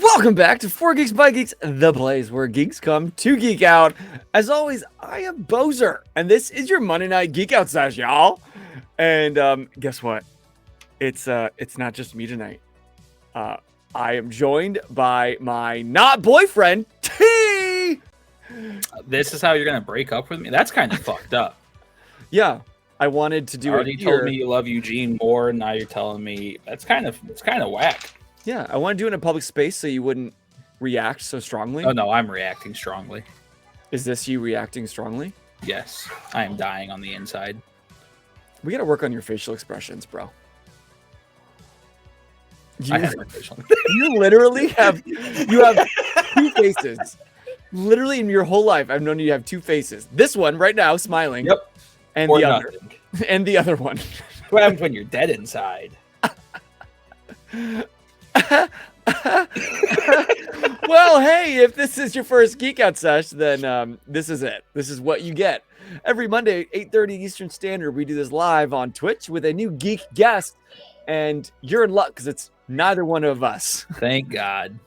Welcome back to 4 Geeks by Geeks, the place where geeks come to geek out. As always, I am Bozer, and this is your Monday Night Geek Out Sesh, y'all. And guess what? It's not just me tonight. I am joined by my not boyfriend, T. This is how you're gonna break up with me? That's kind of fucked up. Yeah, I wanted to do it. You already told me you love Eugene more, and now you're telling me it's kind of whack. Yeah, I want to do it in a public space so you wouldn't react so strongly. Oh no, I'm reacting strongly. Is this you reacting strongly? Yes, I am dying on the inside. We got to work on your facial expressions, bro. I have no facial. You literally have two faces. Literally in your whole life, I've known you have two faces. This one right now, smiling. Yep. And or the nothing. other. And the other one. What happens when you're dead inside? Well, hey, if this is your first Geek Out Sesh, then this is it. This is what you get. Every Monday, 8:30 Eastern Standard, we do this live on Twitch with a new geek guest, and you're in luck because it's neither one of us. Thank God.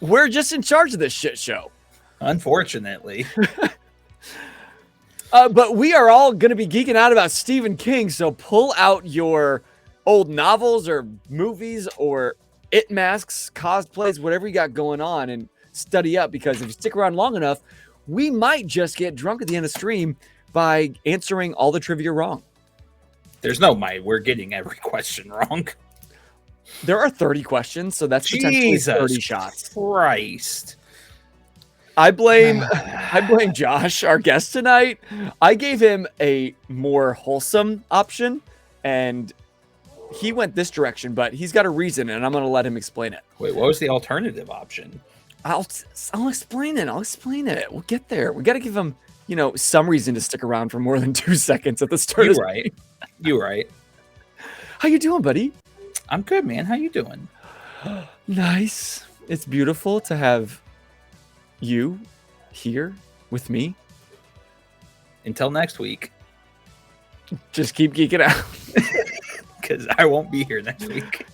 We're just in charge of this shit show. Unfortunately. But we are all going to be geeking out about Stephen King, so pull out your old novels or movies or it masks, cosplays, whatever you got going on, and study up, because if you stick around long enough, we might just get drunk at the end of stream by answering all the trivia wrong. There's no might. We're getting every question wrong. There are 30 questions, so that's potentially 30 shots. Christ. I blame Josh, our guest tonight. I gave him a more wholesome option, and he went this direction, but he's got a reason, and I'm going to let him explain it. Wait, what was the alternative option? I'll explain it. We'll get there. We got to give him, some reason to stick around for more than 2 seconds at the start. You're right. You're right. How you doing, buddy? I'm good, man. How you doing? Nice. It's beautiful to have you here with me. Until next week. Just keep geeking out. Because I won't be here next week.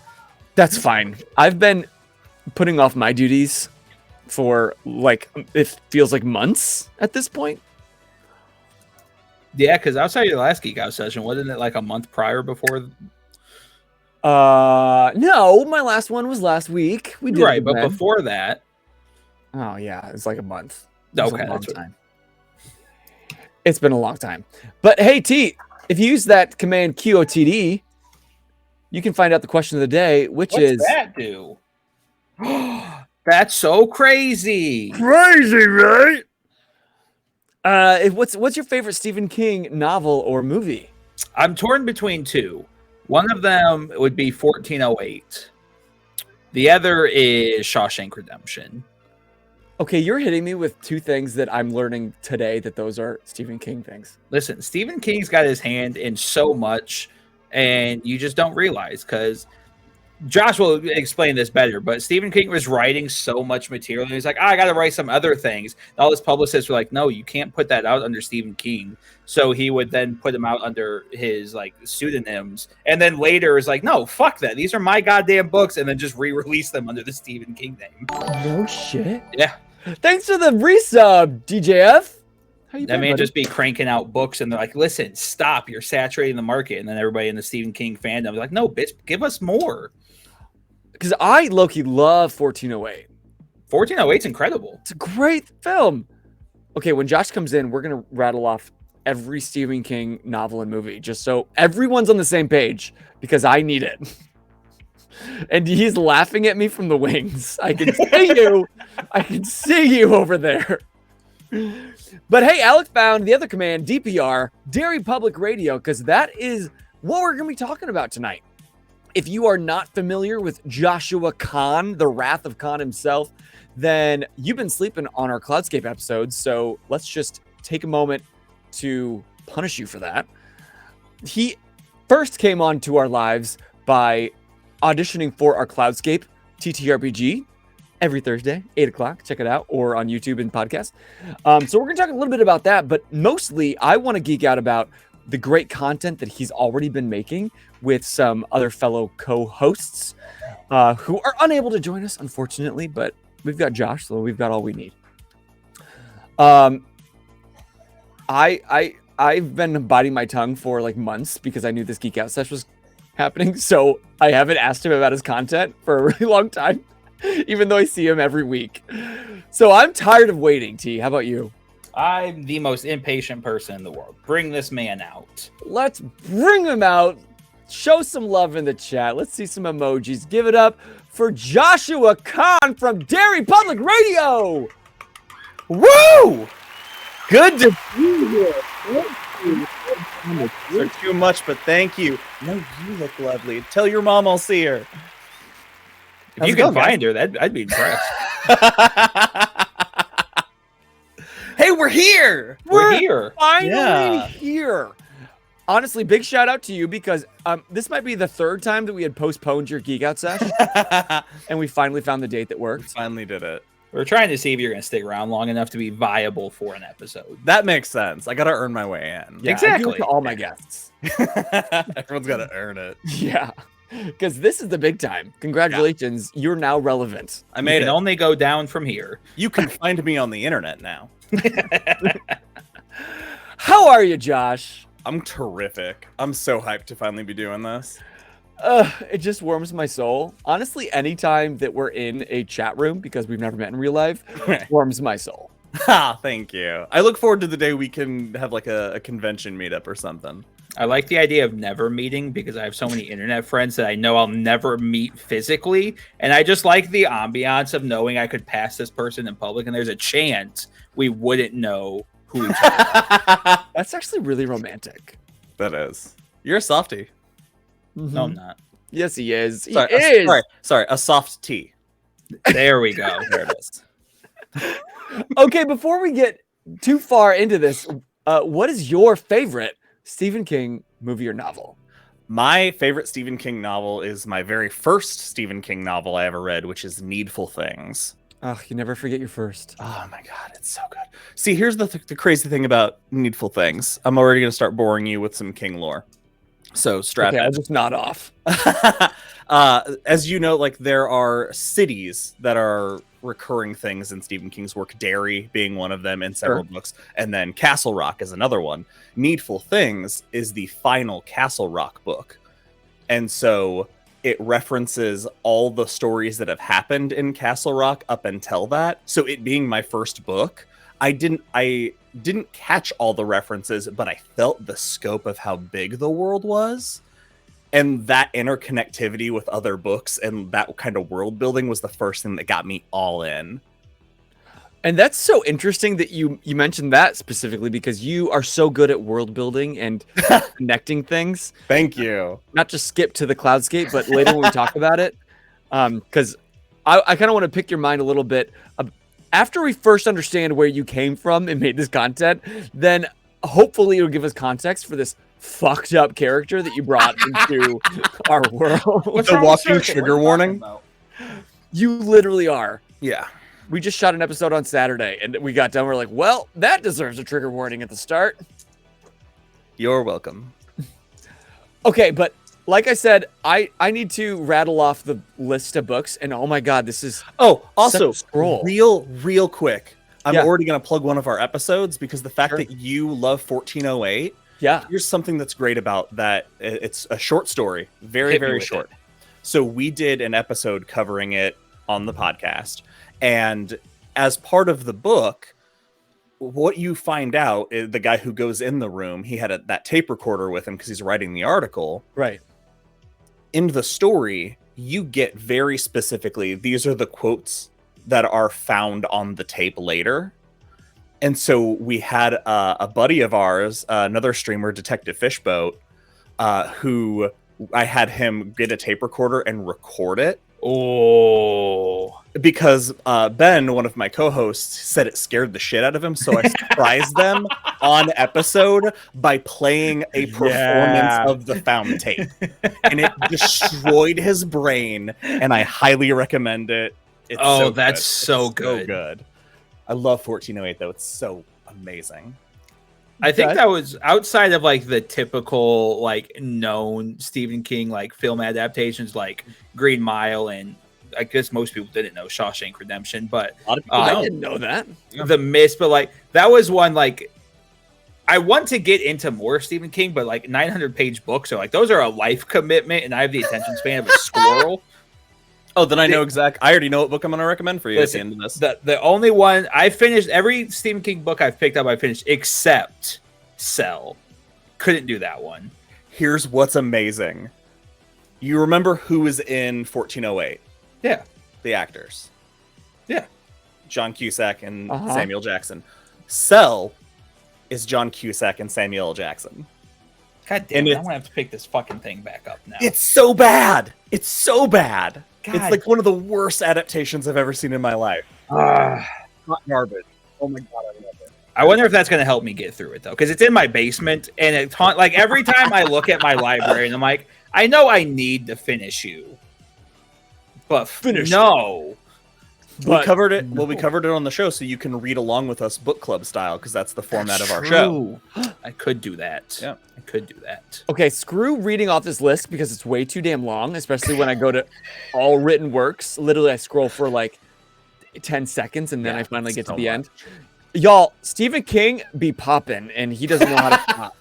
That's fine. I've been putting off my duties for it feels like months at this point. Yeah, because outside your last Geek Out session, wasn't it like a month prior before? No, my last one was last week. We did right, but before that. Oh yeah, it's like a month. Okay, that's time. It's been a long time. But hey, T, if you use that command QOTD, you can find out the question of the day, which is... What's that do? That's so crazy. Crazy, right? What's your favorite Stephen King novel or movie? I'm torn between two. One of them would be 1408. The other is Shawshank Redemption. Okay, you're hitting me with two things that I'm learning today that those are Stephen King things. Listen, Stephen King's got his hand in so much, and you just don't realize, because Josh will explain this better, but Stephen King was writing so much material, and he's like, I got to write some other things. And all his publicists were like, no, you can't put that out under Stephen King. So he would then put them out under his pseudonyms, and then later is like, no, fuck that. These are my goddamn books, and then just re-release them under the Stephen King name. No shit. Yeah. Thanks for the resub, DJF. How you that doing, man buddy? just be cranking out books, and they're like, listen, stop, you're saturating the market. And then everybody in the Stephen King fandom is like, no, bitch, give us more. Because I low-key love 1408. 1408's incredible. It's a great film. Okay, when Josh comes in, we're going to rattle off every Stephen King novel and movie, just so everyone's on the same page, because I need it. And he's laughing at me from the wings. I can see you. I can see you over there. But hey, Alec found the other command, DPR, Derry Public Radio, because that is what we're going to be talking about tonight. If you are not familiar with Joshua Kahn, the Wrath of Khan himself, then you've been sleeping on our Cloudscape episodes, so let's just take a moment to punish you for that. He first came onto our lives by auditioning for our Cloudscape TTRPG every Thursday, 8 o'clock. Check it out, or on YouTube and podcast. So we're going to talk a little bit about that, but mostly I want to geek out about the great content that he's already been making with some other fellow co-hosts who are unable to join us, unfortunately, but we've got Josh, so we've got all we need. I've been biting my tongue for like months because I knew this Geek Out Sesh was happening, so I haven't asked him about his content for a really long time, even though I see him every week. So I'm tired of waiting, T. How about you? I'm the most impatient person in the world. Bring this man out. Let's bring him out. Show some love in the chat. Let's see some emojis. Give it up for Joshua Kahn from Derry Public Radio. Woo! Good to be here. Thank you. Are too much, but thank you. No, you look lovely. Tell your mom I'll see her. If you can find her, I'd be impressed. Hey, we're here. We're here. Finally here. Honestly, big shout out to you because this might be the third time that we had postponed your Geek Out Sesh, and we finally found the date that worked. We finally did it. We're trying to see if you're going to stick around long enough to be viable for an episode. That makes sense. I got to earn my way in. Yeah, exactly. I do it to all my guests. Everyone's got to earn it. Yeah, because this is the big time. Congratulations, you're now relevant. I made it. Can only go down from here. You can find me on the internet now. How are you, Josh? I'm terrific. I'm so hyped to finally be doing this. It just warms my soul. Honestly, anytime that we're in a chat room, because we've never met in real life, warms my soul. Thank you. I look forward to the day we can have like a convention meetup or something. I like the idea of never meeting because I have so many internet friends that I know I'll never meet physically. And I just like the ambiance of knowing I could pass this person in public and there's a chance we wouldn't know who each other. That's actually really romantic. That is. You're a softie. No, I'm not. Yes, he is. He Sorry, is. Sorry, a soft tea. There we go. There it is. Okay, before we get too far into this, what is your favorite Stephen King movie or novel? My favorite Stephen King novel is my very first Stephen King novel I ever read, which is Needful Things. Oh, you never forget your first. Oh my god, it's so good. See, here's the crazy thing about Needful Things. I'm already going to start boring you with some King lore. So strap Okay, in. I'll just nod off. As you know, like there are cities that are recurring things in Stephen King's work, Derry being one of them in several books, and then Castle Rock is another one. Needful Things is the final Castle Rock book. And so it references all the stories that have happened in Castle Rock up until that. So it being my first book, I didn't catch all the references, but I felt the scope of how big the world was. And that interconnectivity with other books and that kind of world building was the first thing that got me all in. And that's so interesting that you mentioned that specifically because you are so good at world building and connecting things. Thank you. Not just skip to the cloudscape, but later when we talk about it. Because I kind of want to pick your mind a little bit. After we first understand where you came from and made this content, then hopefully it'll give us context for this fucked up character that you brought into our world. What's the walking trigger warning? You literally are. Yeah. We just shot an episode on Saturday and we got done. We're like, well, that deserves a trigger warning at the start. You're welcome. Okay, but like I said, I need to rattle off the list of books, and oh my god, this is also scroll. real quick. I'm Yeah. already gonna plug one of our episodes because the fact that you love 1408. Yeah. Here's something that's great about that. It's a short story, very short. So we did an episode covering it on the podcast, and as part of the book, what you find out is the guy who goes in the room, he had that tape recorder with him because he's writing the article. Right. In the story, you get very specifically, these are the quotes that are found on the tape later. And so we had a buddy of ours, another streamer, Detective Fishboat, who I had him get a tape recorder and record it. Oh, Because Ben, one of my co-hosts, said it scared the shit out of him. So I surprised them on episode by playing a performance of the found tape. And it destroyed his brain. And I highly recommend it. It's so good. I love 1408, though. It's so amazing. I think Okay. that was outside of like the typical like known Stephen King like film adaptations like Green Mile and I guess most people didn't know Shawshank Redemption, but A lot of people I don't. didn't know that. The Mist, but like that was one like I want to get into more Stephen King, but like 900-page books are like those are a life commitment, and I have the attention span of a squirrel. Oh, then I know I already know what book I'm going to recommend for you Listen, at the end of this. The only one I finished every Stephen King book I've picked up, I finished except Cell. Couldn't do that one. Here's what's amazing. You remember who was in 1408? Yeah. The actors. Yeah. John Cusack and Uh-huh. Samuel Jackson. Cell is John Cusack and Samuel L. Jackson. God damn And it, it's- I'm gonna have to pick this fucking thing back up now. It's so bad. It's so bad. God. It's like one of the worst adaptations I've ever seen in my life. Ah. Hot garbage. Oh my god, I love it. I wonder if that's gonna help me get through it though, because it's in my basement and it's like every time I look at my library and I'm like, I know I need to finish you, but Finish we But covered it. Well, we covered it on the show, so you can read along with us, book club style, because that's the format of our show. I could do that. Yeah. I could do that. Okay, screw reading off this list because it's way too damn long, especially when I go to all written works. Literally, I scroll for like 10 seconds and then Yeah, I finally get to so the end. much. Y'all, Stephen King be popping and he doesn't know how to pop.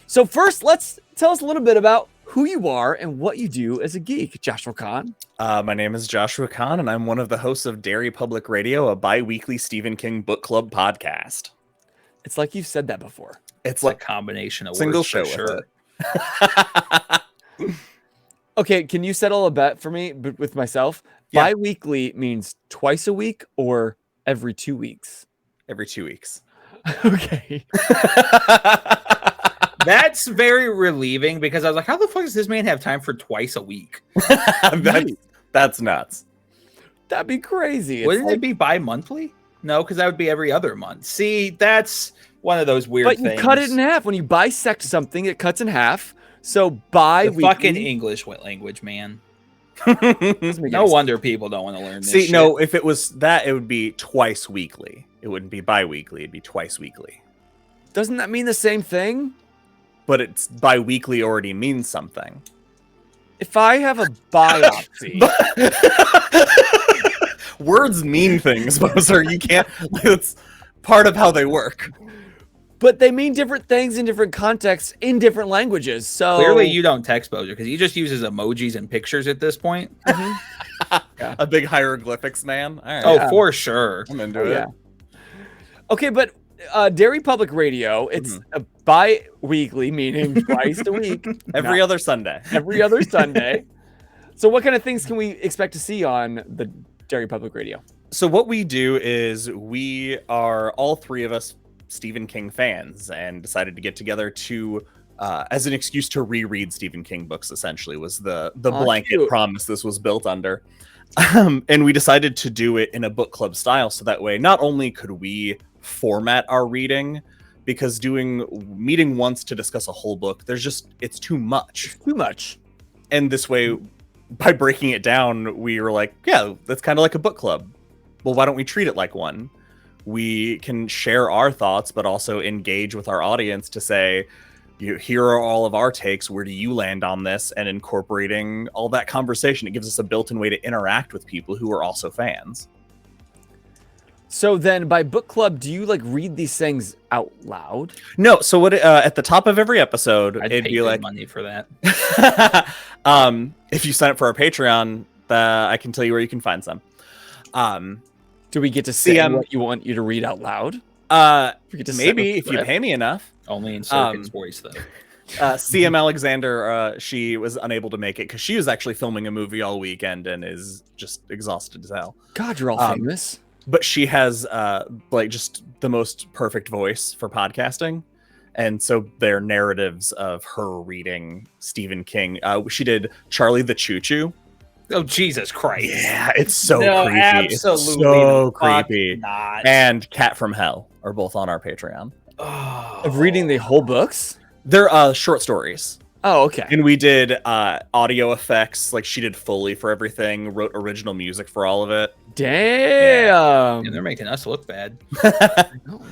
So first, let's tell us a little bit about who you are and what you do as a geek, Joshua Kahn. My name is Joshua Kahn, and I'm one of the hosts of Derry Public Radio, a bi-weekly Stephen King book club podcast. It's like you've said that before. It's It's a like combination of single words show for with sure. it. Okay, can you settle a bet for me with myself? Yeah. Bi-weekly means twice a week or every 2 weeks? Every 2 weeks. Okay. That's very relieving because I was like, how the fuck does this man have time for twice a week? That's nuts. That'd be crazy. It's Wouldn't like- it be bi-monthly? No, because that would be every other month. See, that's one of those weird but things. you cut it in half. When you bisect something, it cuts in half. So The bi-weekly. fucking English language, man. doesn't make No any wonder people don't want to learn this See, shit. no, if it was that, it would be twice weekly. It wouldn't be bi-weekly. It'd be twice weekly. sense. Doesn't that mean the same thing? But it's bi-weekly already means something. If I have a biopsy, Words mean things, Moser. You can't. It's part of how they work. but they mean different things in different contexts in different languages. So Clearly, you don't text Bozer because he just uses emojis and pictures at this point. A big hieroglyphics man. All right. Oh, Yeah. for sure. I'm into Oh, it. yeah. Okay, but Derry Public Radio, it's Mm-hmm. a bi-weekly, meaning twice a week, Every other Sunday. every other Sunday. So what kind of things can we expect to see on the Derry Public Radio? So what we do is we are all three of us Stephen King fans and decided to get together to as an excuse to reread Stephen King books. Essentially, was the Aw, blanket cute. promise this was built under. And we decided to do it in a book club style, so that way not only could we format our reading, because meeting once to discuss a whole book, it's too much. Too much. And this way, by breaking it down, we were like, yeah, that's kind of like a book club. Well, why don't we treat it like one? We can share our thoughts, but also engage with our audience to say, here are all of our takes. Where do you land on this? And incorporating all that conversation, it gives us a built-in way to interact with people who are also fans. So then by book club, do you like read these things out loud? No, so what at the top of every episode, I'd it'd pay be good like, money for that. if you sign up for our Patreon, I can tell you where you can find some. Do we get to say CM what you want you to read out loud? We get to set Maybe with if you that. pay me enough. Only in Circuit's voice, though. CM Alexander, she was unable to make it because she was actually filming a movie all weekend and is just exhausted as hell. God, you're all famous. But she has like just the most perfect voice for podcasting. And so they're narratives of her reading Stephen King. She did Charlie the Choo Choo. Oh, Jesus Christ. Yeah, it's so No, creepy. absolutely It's so the fuck creepy. not. And Cat from Hell are both on our Patreon. Oh. Of reading the whole books? They're short stories. Oh, okay. And we did audio effects. Like, she did Foley for everything, wrote original music for all of it. Damn. And they're making us look bad.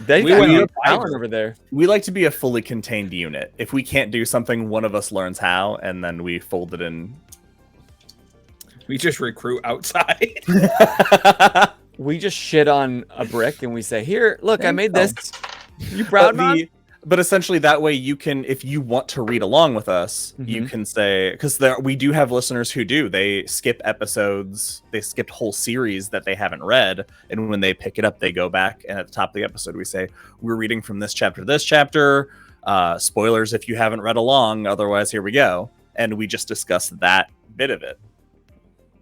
They We got went good on talent Fiverr. over there. We like to be a fully contained unit. If we can't do something, one of us learns how, and then we fold it in. We just recruit outside. We just shit on a brick and we say, "Here, look, I made go. this. You proud, Mom?" But essentially, that way you can, if you want to read along with us, you can say, because we do have listeners who do. They skip episodes, they skipped whole series that they haven't read, and when they pick it up, they go back, and at the top of the episode, we say, "We're reading from this chapter to this chapter. Spoilers if you haven't read along. Otherwise, here we go." And we just discuss that bit of it.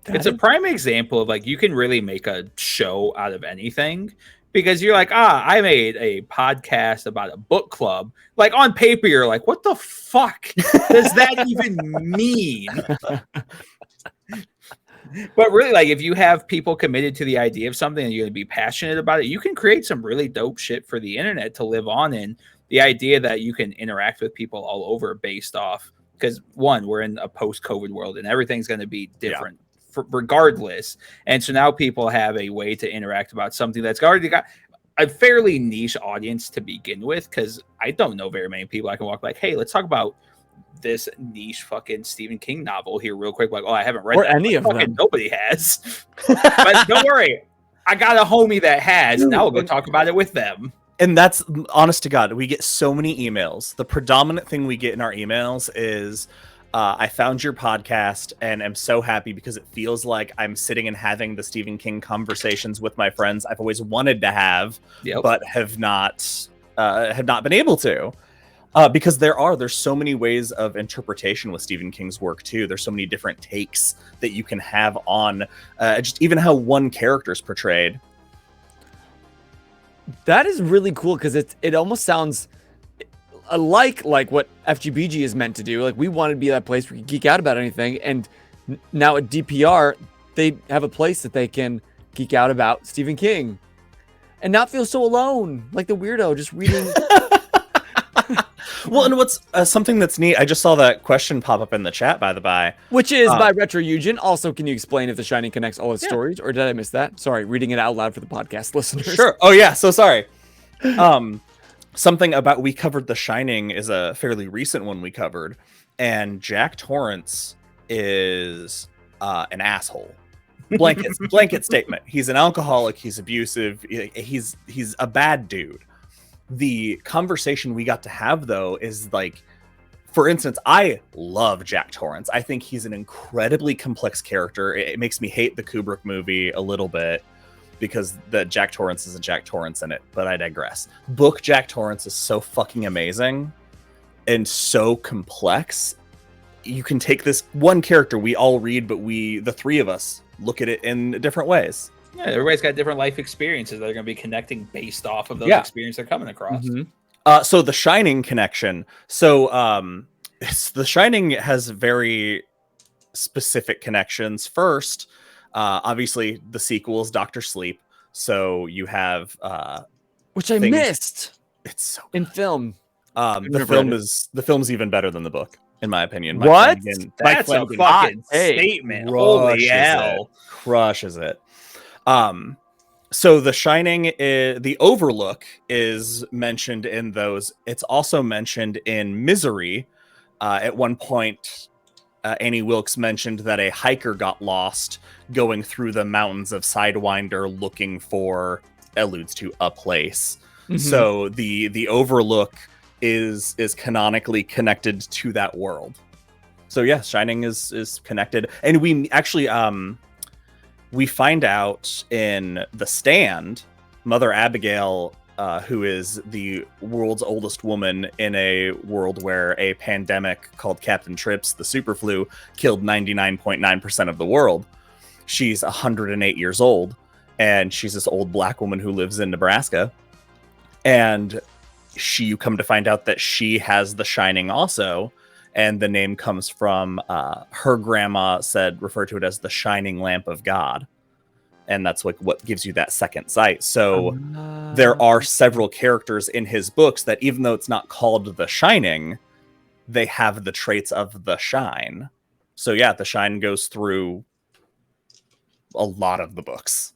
It's a prime example of like you can really make a show out of anything. Because you're like, I made a podcast about a book club. Like, on paper, you're like, what the fuck does that even mean? But really, like, if you have people committed to the idea of something and you're going to be passionate about it, you can create some really dope shit for the internet to live on in. The idea that you can interact with people all over based off, because one, we're in a post-COVID world and everything's going to be different. Regardless, and so now people have a way to interact about something that's already got a fairly niche audience to begin with, because I don't know very many people I can walk like, hey, let's talk about this niche fucking Stephen King novel here real quick. Like, oh, I haven't read or that. any Like, of them. nobody has. But don't worry, I got a homie that has, and now we'll go talk about it with them. And that's, honest to God, we get so many emails. The predominant thing we get in our emails is, I found your podcast and am so happy because it feels like I'm sitting and having the Stephen King conversations with my friends I've always wanted to have, but have not been able to. Because there's so many ways of interpretation with Stephen King's work too. There's so many different takes that you can have on just even how one character is portrayed. That is really cool because it almost sounds like what FGBG is meant to do. Like, we want to be that place where you geek out about anything, and now at DPR they have a place that they can geek out about Stephen King and not feel so alone, like the weirdo just reading. Well, and what's something that's neat, I just saw that question pop up in the chat, by the by, Which is by Retro Eugen. Also, can you explain if The Shining connects all its stories, or did I miss that? Sorry, reading it out loud for the podcast listeners. Sure. Oh yeah, so sorry. Something about, we covered The Shining is a fairly recent one we covered, and Jack Torrance is an asshole. Blanket statement. He's an alcoholic. He's abusive. He's a bad dude. The conversation we got to have, though, is like, for instance, I love Jack Torrance. I think he's an incredibly complex character. It makes me hate the Kubrick movie a little bit, because the Jack Torrance is a Jack Torrance in it, but I digress. Book Jack Torrance is so fucking amazing and so complex. You can take this one character we all read, but the three of us, look at it in different ways. Yeah, everybody's got different life experiences that are going to be connecting based off of those experiences they're coming across. So the Shining connection. So the Shining has very specific connections. First, obviously the sequel is Doctor Sleep. So you have which I missed. It's so good. In film. The film's even better than the book, in my opinion. What? That's a fucking statement. Holy hell. Crushes it. So The Shining, the Overlook is mentioned in those. It's also mentioned in Misery. At one point, Annie Wilkes mentioned that a hiker got lost going through the mountains of Sidewinder looking for, alludes to a place. So the Overlook is canonically connected to that world. So yeah, Shining is connected. And we actually we find out in The Stand, Mother Abigail, who is the world's oldest woman in a world where a pandemic called Captain Trips, the super flu, killed 99.9% of the world. She's 108 years old, and she's this old black woman who lives in Nebraska. And you come to find out that she has the Shining also. And the name comes from her grandma referred to it as the shining lamp of God. And that's like what gives you that second sight. So there are several characters in his books that, even though it's not called The Shining, they have the traits of the Shine. So yeah, the Shine goes through a lot of the books.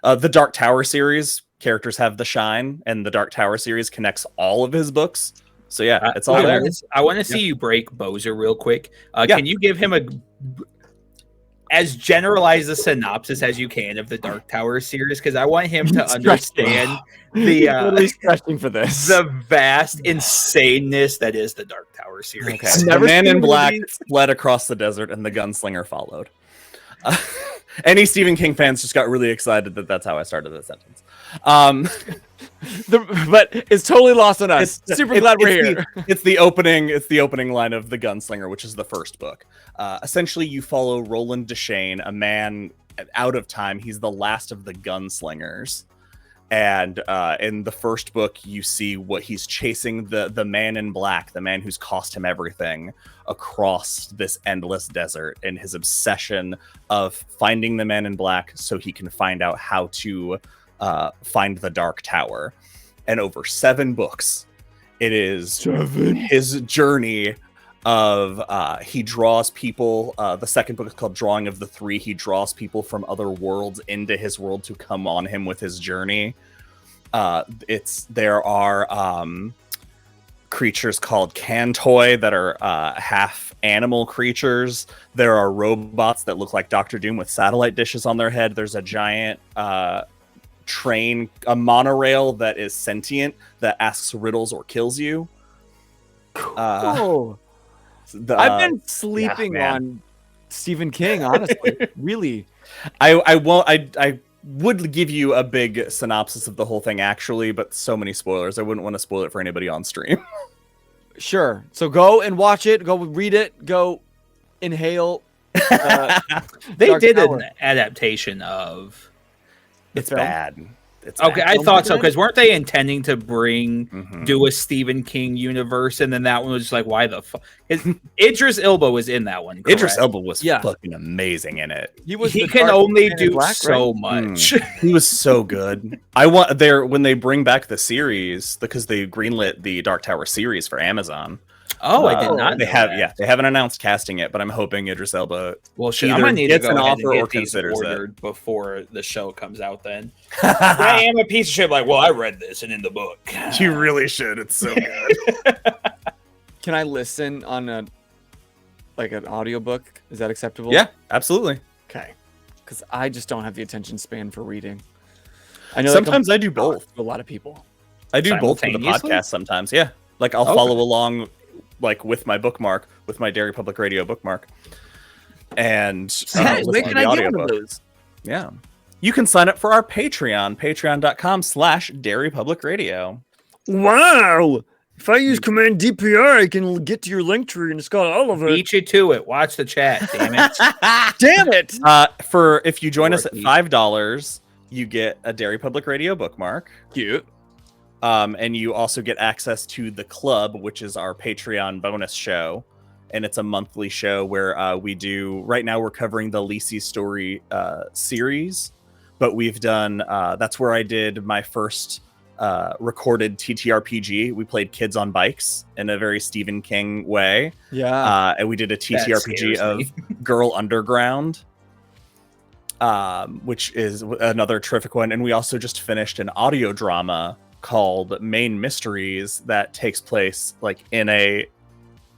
The Dark Tower series characters have the Shine, and the Dark Tower series connects all of his books. So yeah, it's all there. I want to see you break Bozer real quick. Can you give him as generalized a synopsis as you can of the Dark Tower series? Because I want him to understand the stretching for this, the vast insaneness that is the Dark Tower series. Okay. The Man in Black fled across the desert, and the gunslinger followed. Any Stephen King fans just got really excited that that's how I started the sentence. But it's totally lost on us. Super glad we're here. It's the opening line of The Gunslinger, which is the first book. Essentially, you follow Roland Deschain, a man out of time. He's the last of the gunslingers. And in the first book, you see what he's chasing the Man in Black, the man who's cost him everything, across this endless desert, and his obsession of finding the Man in Black so he can find out how to find the Dark Tower. And over 7 books, it is his journey of he draws people. The second book is called Drawing of the Three. He draws people from other worlds into his world to come on him with his journey. There are creatures called Cantoi that are half animal creatures. There are robots that look like Doctor Doom with satellite dishes on their head. There's a giant train, a monorail that is sentient, that asks riddles or kills you. I've been sleeping on Stephen King, honestly. Really. I would give you a big synopsis of the whole thing, actually, but so many spoilers. I wouldn't want to spoil it for anybody on stream. Sure. So go and watch it. Go read it. Go inhale. They did an adaptation of. It's bad. It's okay, bad. I thought so, because weren't they intending to do a Stephen King universe, and then that one was just like, why the fuck? Idris Elba was in that one. Correct? Idris Elba was fucking amazing in it. He can only do so much. He was so good. When they bring back the series, because they greenlit the Dark Tower series for Amazon. Oh, I did not. They haven't announced casting it, but I'm hoping Idris Elba I'm gonna need to go an ahead offer and or get these considers ordered before the show comes out. Then I am a piece of shit. Like, well, I read this and in the book. You really should. It's so good. Can I listen on an audiobook? Is that acceptable? Yeah, absolutely. Okay. Because I just don't have the attention span for reading. I know sometimes I do both. A lot of people. I do both for the podcast sometimes. Yeah, like I'll follow along. Like with my bookmark, with my Derry Public Radio bookmark, and listen to the audiobook. Yeah, you can sign up for our Patreon, patreon.com/Derry Public Radio. Wow! If I use command DPR, I can get to your link tree and it's got all of it. Beat you to it. Watch the chat. Damn it! Damn it! If you join us at $5, you get a Derry Public Radio bookmark. Cute. And you also get access to the club, which is our Patreon bonus show. And it's a monthly show where we do, right now we're covering the Lisi's Story series, but we've done, that's where I did my first recorded TTRPG. We played Kids on Bikes in a very Stephen King way. Yeah. And we did a TTRPG of Girl Underground, which is another terrific one. And we also just finished an audio drama called Main Mysteries that takes place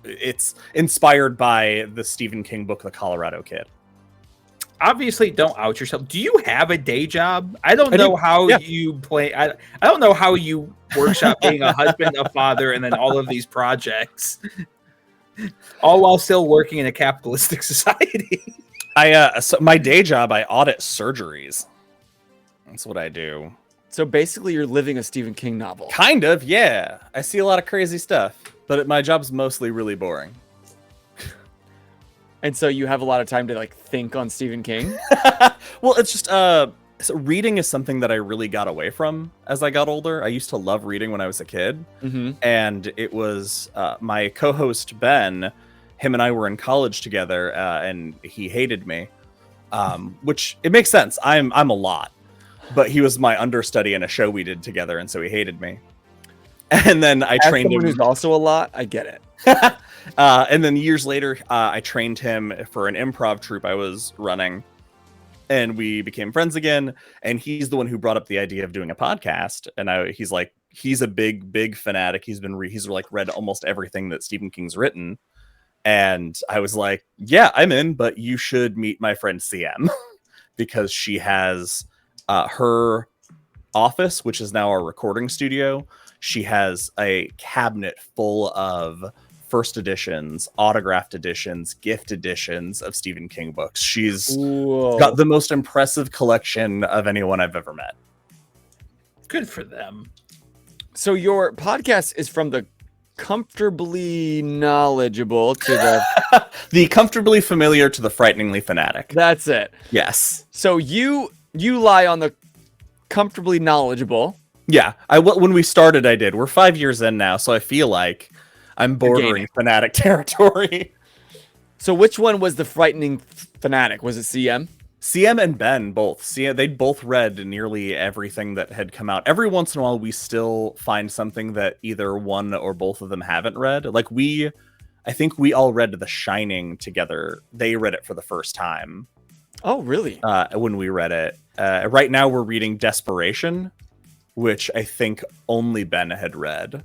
it's inspired by the Stephen King book The Colorado Kid. Obviously, don't out yourself. Do you have a day job? I don't know how you play. I don't know how you workshop being a husband, a father, and then all of these projects, all while still working in a capitalistic society. So my day job, I audit surgeries. That's what I do. So basically, you're living a Stephen King novel. Kind of, yeah. I see a lot of crazy stuff, but my job's mostly really boring. And so you have a lot of time to think on Stephen King? Well, it's just so reading is something that I really got away from as I got older. I used to love reading when I was a kid. Mm-hmm. And it was my co-host Ben, him and I were in college together, and he hated me, which it makes sense. I'm a lot. But he was my understudy in a show we did together, and so he hated me. And then I trained him. Who's also a lot. I get it. And then years later, I trained him for an improv troupe I was running, and we became friends again. And he's the one who brought up the idea of doing a podcast. And he's a big fanatic. He's read almost everything that Stephen King's written. And I was like, yeah, I'm in, but you should meet my friend CM because she has her office, which is now our recording studio. She has a cabinet full of first editions, autographed editions, gift editions of Stephen King books. She's got the most impressive collection of anyone I've ever met. Good for them. So your podcast is from the comfortably knowledgeable to the the comfortably familiar to the frighteningly fanatic. That's it. Yes. So you lie on the comfortably knowledgeable. Yeah. When we started, I did. We're 5 years in now, so I feel like I'm bordering fanatic territory. So which one was the frightening fanatic? Was it CM? CM and Ben both. They both read nearly everything that had come out. Every once in a while, we still find something that either one or both of them haven't read. Like I think we all read The Shining together. They read it for the first time. Oh, really? When we read it. Right now, we're reading Desperation, which I think only Ben had read.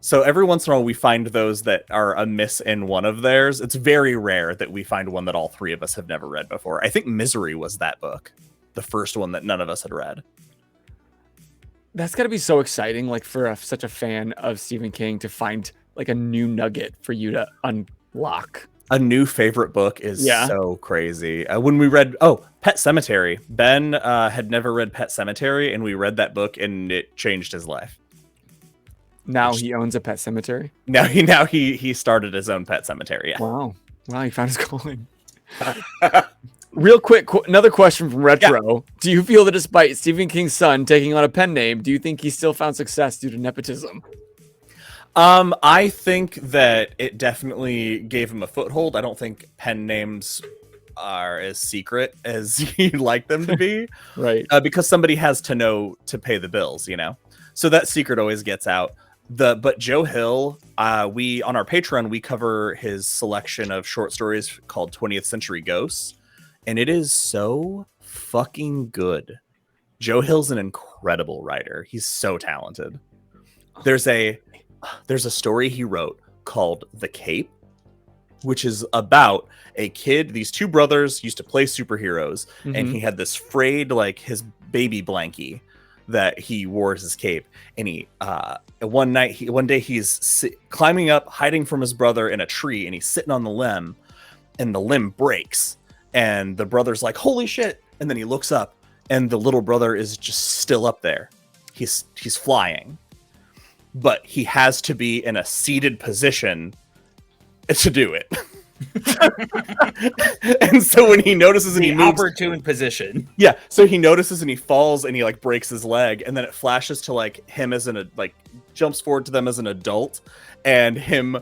So every once in a while, we find those that are amiss in one of theirs. It's very rare that we find one that all three of us have never read before. I think Misery was that book, the first one that none of us had read. That's got to be so exciting, like for such a fan of Stephen King to find like a new nugget for you to unlock. A new favorite book is so crazy. When we read, Pet Sematary. Ben had never read Pet Sematary, and we read that book, and it changed his life. Now he owns a pet cemetery. Now he started his own pet cemetery. Yeah. Wow, he found his calling. Real quick, another question from Retro. Yeah. Do you feel that despite Stephen King's son taking on a pen name, do you think he still found success due to nepotism? I think that it definitely gave him a foothold. I don't think pen names are as secret as you'd like them to be. Right. Because somebody has to know to pay the bills, So that secret always gets out. But Joe Hill, we on our Patreon, we cover his selection of short stories called 20th Century Ghosts, and it is so fucking good. Joe Hill's an incredible writer. He's so talented. There's a story he wrote called The Cape, which is about a kid. These two brothers used to play superheroes, and he had this frayed, like his baby blankie that he wore as his cape. And he one day he's climbing up, hiding from his brother in a tree, and he's sitting on the limb, and the limb breaks, and the brother's like, holy shit. And then he looks up, and the little brother is just still up there. He's flying, but he has to be in a seated position to do it. And so when he notices and he moves, opportune position. Yeah, so he notices and he falls and he like breaks his leg, and then it flashes to like him as jumps forward to them as an adult, and him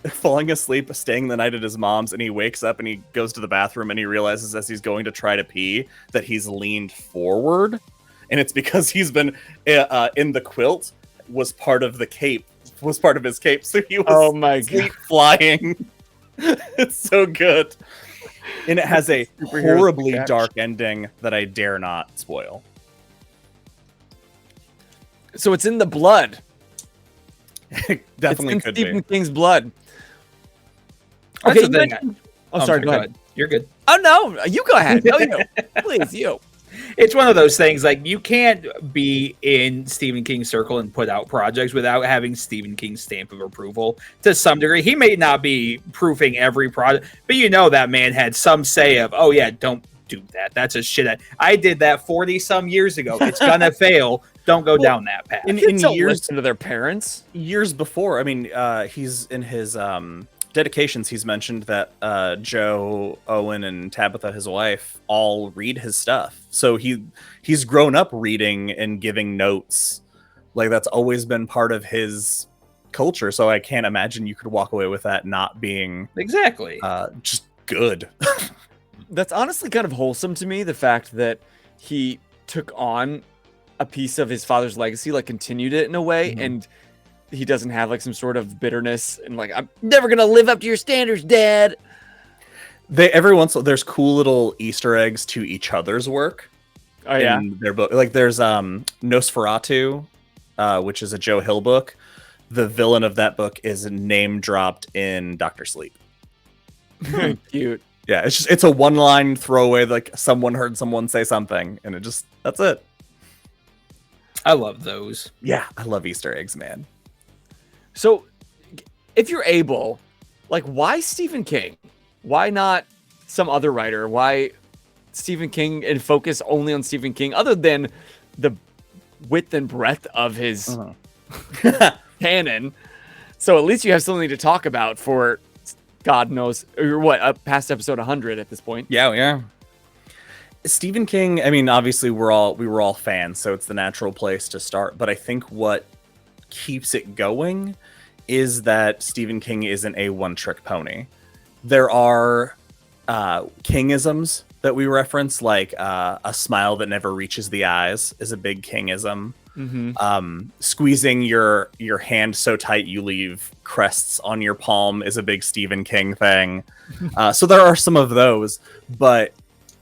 falling asleep, staying the night at his mom's, and he wakes up and he goes to the bathroom and he realizes as he's going to try to pee that he's leaned forward, and it's because he's been in the quilt was part of his cape, so he was flying. It's so good, and it has a horribly dark ending that I dare not spoil. So it's in the blood. Definitely it's in could Stephen be King's blood. Okay, sorry, go ahead. You're good. Oh no, you go ahead. No, you. Please, you. It's one of those things, like, you can't be in Stephen King's circle and put out projects without having Stephen King's stamp of approval to some degree. He may not be proofing every project, but that man had some say of, oh yeah, don't do that. That's a shit. I did that 40 some years ago. It's gonna fail. Don't go down that path. In years to their parents. Years before, I mean, he's in his dedications, he's mentioned that Joe, Owen, and Tabitha, his wife, all read his stuff. So he's grown up reading and giving notes. Like, that's always been part of his culture. So I can't imagine you could walk away with that not being exactly just good. That's honestly kind of wholesome to me, the fact that he took on a piece of his father's legacy, like continued it in a way, and he doesn't have like some sort of bitterness and like, I'm never gonna live up to your standards, Dad. Every once there's cool little Easter eggs to each other's work. Oh yeah, in their book. Like there's Nosferatu, which is a Joe Hill book. The villain of that book is name dropped in Dr. Sleep. cute. Yeah, it's a one-line throwaway, like someone heard someone say something, and that's it. I love those. Yeah, I love Easter eggs, man. So, if you're able, like, why Stephen King? Why not some other writer? Why Stephen King and focus only on Stephen King, other than the width and breadth of his canon? So at least you have something to talk about for God knows, or what, past episode 100 at this point. Yeah. Stephen King, I mean, obviously we were all fans, so it's the natural place to start. But I think what keeps it going is that Stephen King isn't a one-trick pony. There are Kingisms that we reference, like a smile that never reaches the eyes is a big Kingism. Mm-hmm. Squeezing your hand so tight you leave crests on your palm is a big Stephen King thing. So there are some of those, but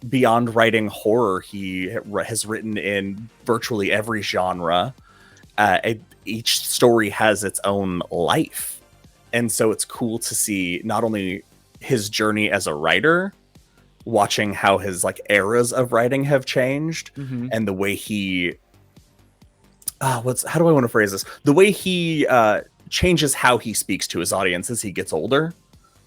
beyond writing horror, he has written in virtually every genre. Each story has its own life, and so it's cool to see not only his journey as a writer, watching how his like eras of writing have changed, and the way he how do I want to phrase this? The way he changes how he speaks to his audience as he gets older,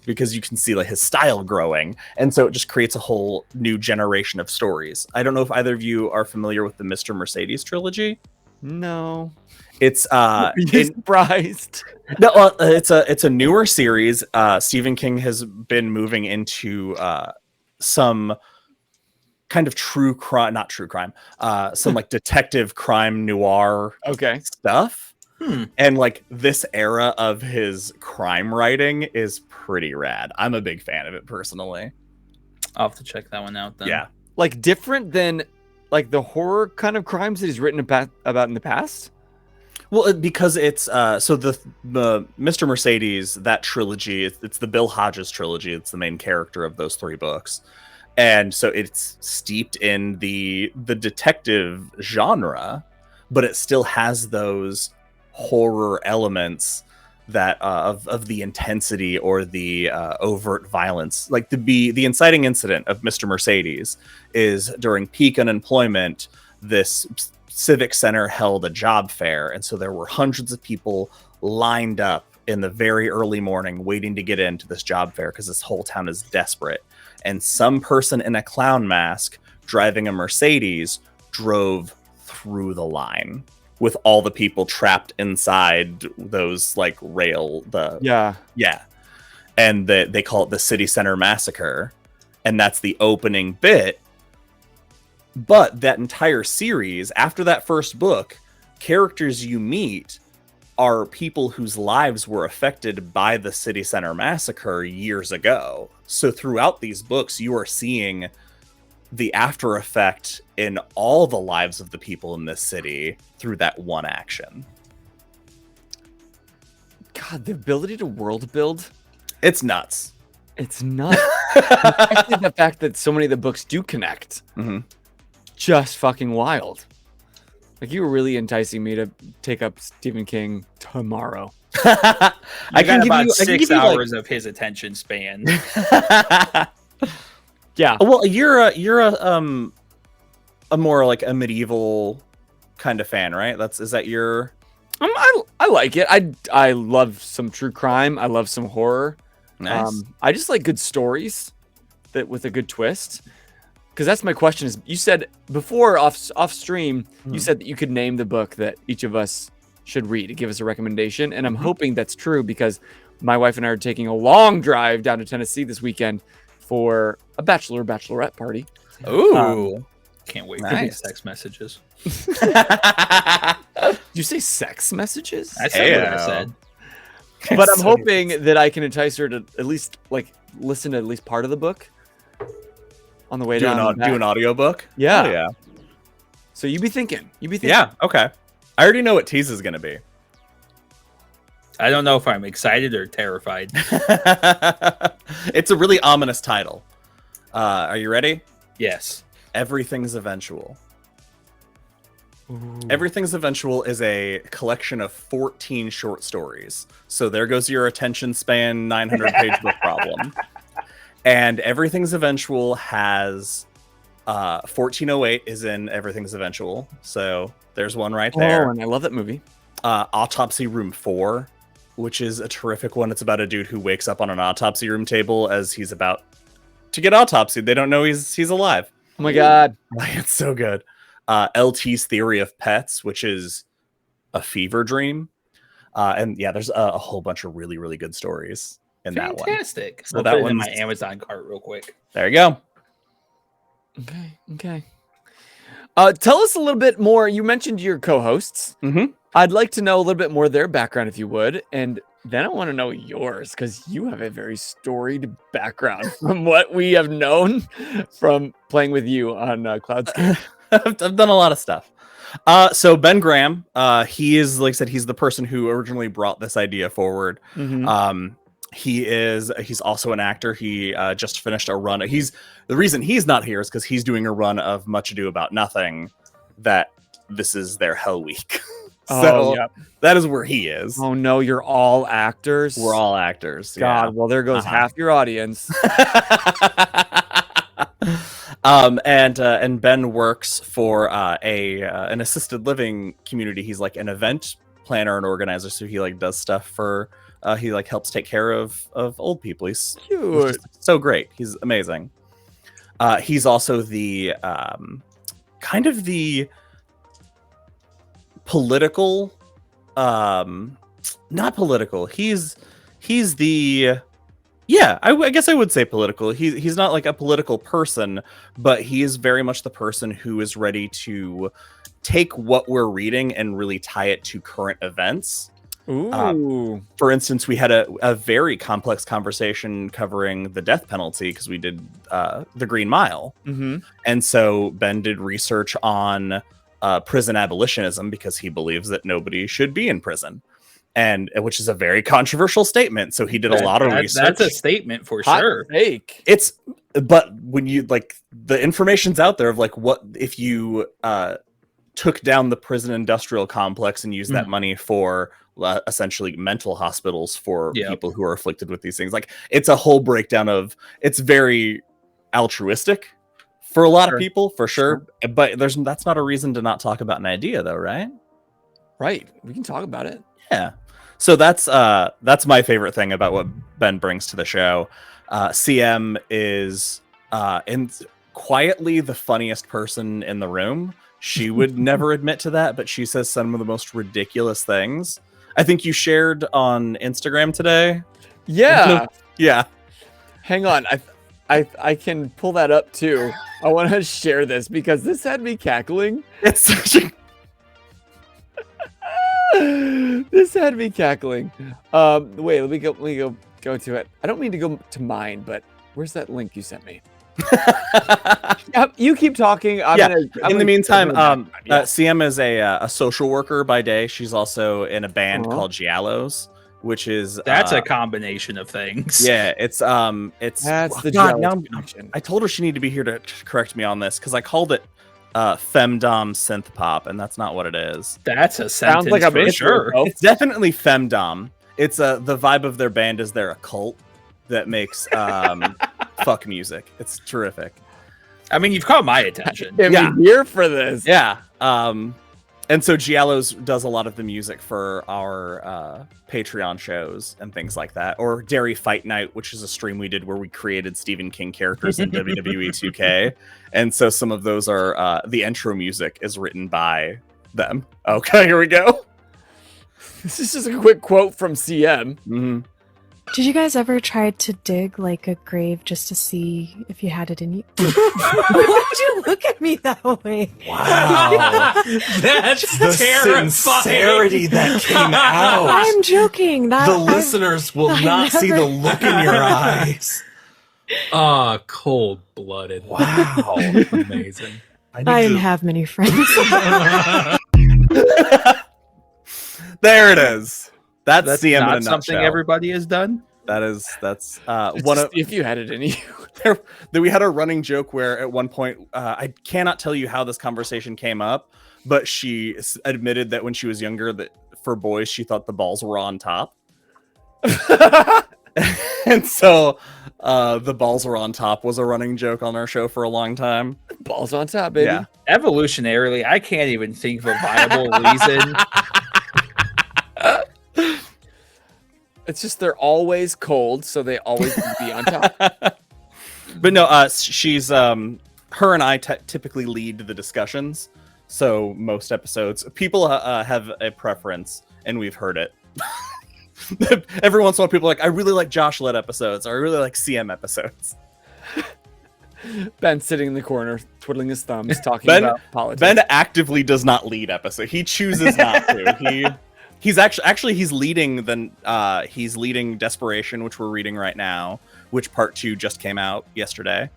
because you can see like his style growing, and so it just creates a whole new generation of stories. I don't know if either of you are familiar with the Mr. Mercedes trilogy. No, it's surprised. No, it's a newer series. Stephen King has been moving into some kind of not true crime, some like detective crime noir stuff. And like this era of his crime writing is pretty rad. I'm a big fan of it personally. I'll have to check that one out then. Yeah. Like different than like the horror kind of crimes that he's written about in the past? Well, because it's so the Mr. Mercedes, that trilogy, it's the Bill Hodges trilogy. It's the main character of those 3 books. And so it's steeped in the detective genre, but it still has those horror elements that of the intensity or the overt violence. Like the inciting incident of Mr. Mercedes is during peak unemployment. This civic center held a job fair, and so there were hundreds of people lined up in the very early morning waiting to get into this job fair because this whole town is desperate. And some person in a clown mask driving a Mercedes drove through the line with all the people trapped inside those like yeah. And they call it the City Center Massacre, and that's the opening bit. But that entire series, after that first book, characters you meet are people whose lives were affected by the City Center Massacre years ago. So throughout these books, you are seeing the after effect in all the lives of the people in this city through that one action. God, the ability to world build. It's nuts. It's nuts. Especially the fact that so many of the books do connect. Just fucking wild. Like, you were really enticing me to take up Stephen King tomorrow. I got about 6 hours of his attention span. Yeah. Well, you're a more like a medieval kind of fan, right? Is that your? I like it. I love some true crime. I love some horror. Nice. I just like good stories that with a good twist. Because that's my question. Is you said before off stream, you said that you could name the book that each of us should read to give us a recommendation, and I'm hoping that's true because my wife and I are taking a long drive down to Tennessee this weekend for a bachelorette party. Ooh, can't wait for nice. these text messages. Did you say sex messages? I said what I said. But I'm hoping that I can entice her to at least like listen to at least part of the book on the way down. Do an audiobook? Yeah. Oh, yeah. So you be thinking. Yeah, okay. I already know what tease is going to be. I don't know if I'm excited or terrified. It's a really ominous title. Are you ready? Yes. Everything's Eventual. Ooh. Everything's Eventual is a collection of 14 short stories. So there goes your attention span 900-page book problem. And Everything's Eventual has 1408 is in Everything's Eventual. So there's one right there. Oh, and I love that movie. Autopsy Room 4, which is a terrific one. It's about a dude who wakes up on an autopsy room table as he's about to get autopsied. They don't know he's alive. Oh my God. It's so good. LT's Theory of Pets, which is a fever dream. And yeah, there's a whole bunch of really, really good stories in that one. Fantastic. So I'll that put it in one's- my Amazon cart real quick. There you go. Okay. Tell us a little bit more. You mentioned your co-hosts. Mm-hmm. I'd like to know a little bit more of their background, if you would. And then I want to know yours, because you have a very storied background from what we have known from playing with you on Cloudscape. I've done a lot of stuff. So Ben Graham, he is, like I said, he's the person who originally brought this idea forward. Mhm. He's also an actor. He just finished a run. The reason he's not here is because he's doing a run of Much Ado About Nothing. That this is their Hell Week. So yep. that is where he is. Oh no, you're all actors. We're all actors. God, well there goes half your audience. And Ben works for an assisted living community. He's like an event planner and organizer, so he like does stuff for he like helps take care of old people. He's Cute. just so great. He's amazing. He's also the kind of the political not political. He's the I guess I would say political. He's not like a political person, but he is very much the person who is ready to take what we're reading and really tie it to current events. Ooh. For instance, we had a very complex conversation covering the death penalty because we did the Green Mile. Mm-hmm. And so Ben did research on prison abolitionism because he believes that nobody should be in prison. And which is a very controversial statement. So he did a lot of research. That's a statement for Hot sure. take. But when you like the information's out there of like what if you took down the prison industrial complex and used that money for essentially mental hospitals for people who are afflicted with these things. Like it's a whole breakdown of it's very altruistic for a lot of people for sure. But that's not a reason to not talk about an idea though, right? Right. We can talk about it. Yeah. So that's my favorite thing about what Ben brings to the show. CM is quietly the funniest person in the room. She would never admit to that, but she says some of the most ridiculous things. I think you shared on Instagram today. Yeah. Yeah. Hang on. I can pull that up too. I want to share this because this had me cackling. It's such a This had me cackling. Wait, let me go to it. I don't mean to go to mine, but where's that link you sent me? You keep talking. In the meantime, CM is a social worker by day. She's also in a band called Giallos, which is that's a combination of things. Yeah, it's that's the God, I told her she needed to be here to correct me on this because I called it femdom synth pop, and that's not what it is. That's a sentence like a for sure. It's definitely femdom. It's the vibe of their band is they're a cult that makes fuck music. It's terrific. I mean, you've caught my attention. I'm here for this. Yeah. And so Giallos does a lot of the music for our Patreon shows and things like that. Or Derry Fight Night, which is a stream we did where we created Stephen King characters in WWE 2K. And so some of those are the intro music is written by them. Okay, here we go. This is just a quick quote from CM. Mm-hmm. Did you guys ever try to dig like a grave just to see if you had it in you? Why'd you look at me that way? Wow. That's the terrifying. sincerity that came out. I'm joking. The listeners will not see the look in your eyes. Cold-blooded. Wow. Amazing. I didn't have many friends. There it is. That's CM in a not something nutshell. everybody has done. That's One of if you had it in you. We had a running joke where at one point I cannot tell you how this conversation came up, but she admitted that when she was younger that for boys she thought the balls were on top. And so the balls were on top was a running joke on our show for a long time. Balls on top, baby. Yeah. Evolutionarily, I can't even think of a viable reason. It's just they're always cold, so they always be on top. But no, she's her and I typically lead the discussions. So most episodes, people have a preference, and we've heard it. Every once in a while, people are like, I really like Josh-led episodes, or I really like CM episodes. Ben sitting in the corner, twiddling his thumbs, talking about politics. Ben actively does not lead episode. He chooses not to. He's actually he's leading Desperation, which we're reading right now, which part 2 just came out yesterday.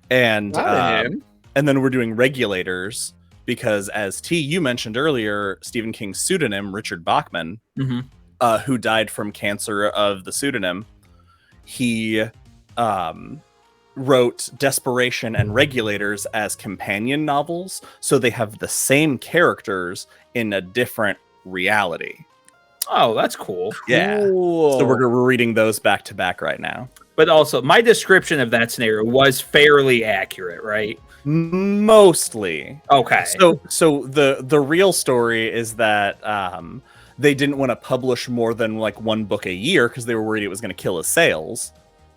And then we're doing Regulators, because as you mentioned earlier, Stephen King's pseudonym, Richard Bachman, who died from cancer of the pseudonym, he wrote Desperation and Regulators as companion novels, so they have the same characters in a different reality. Oh, that's cool. Yeah. Cool. So we're reading those back to back right now. But also, my description of that scenario was fairly accurate, right? Mostly. Okay. So the real story is that they didn't want to publish more than like one book a year because they were worried it was going to kill his sales.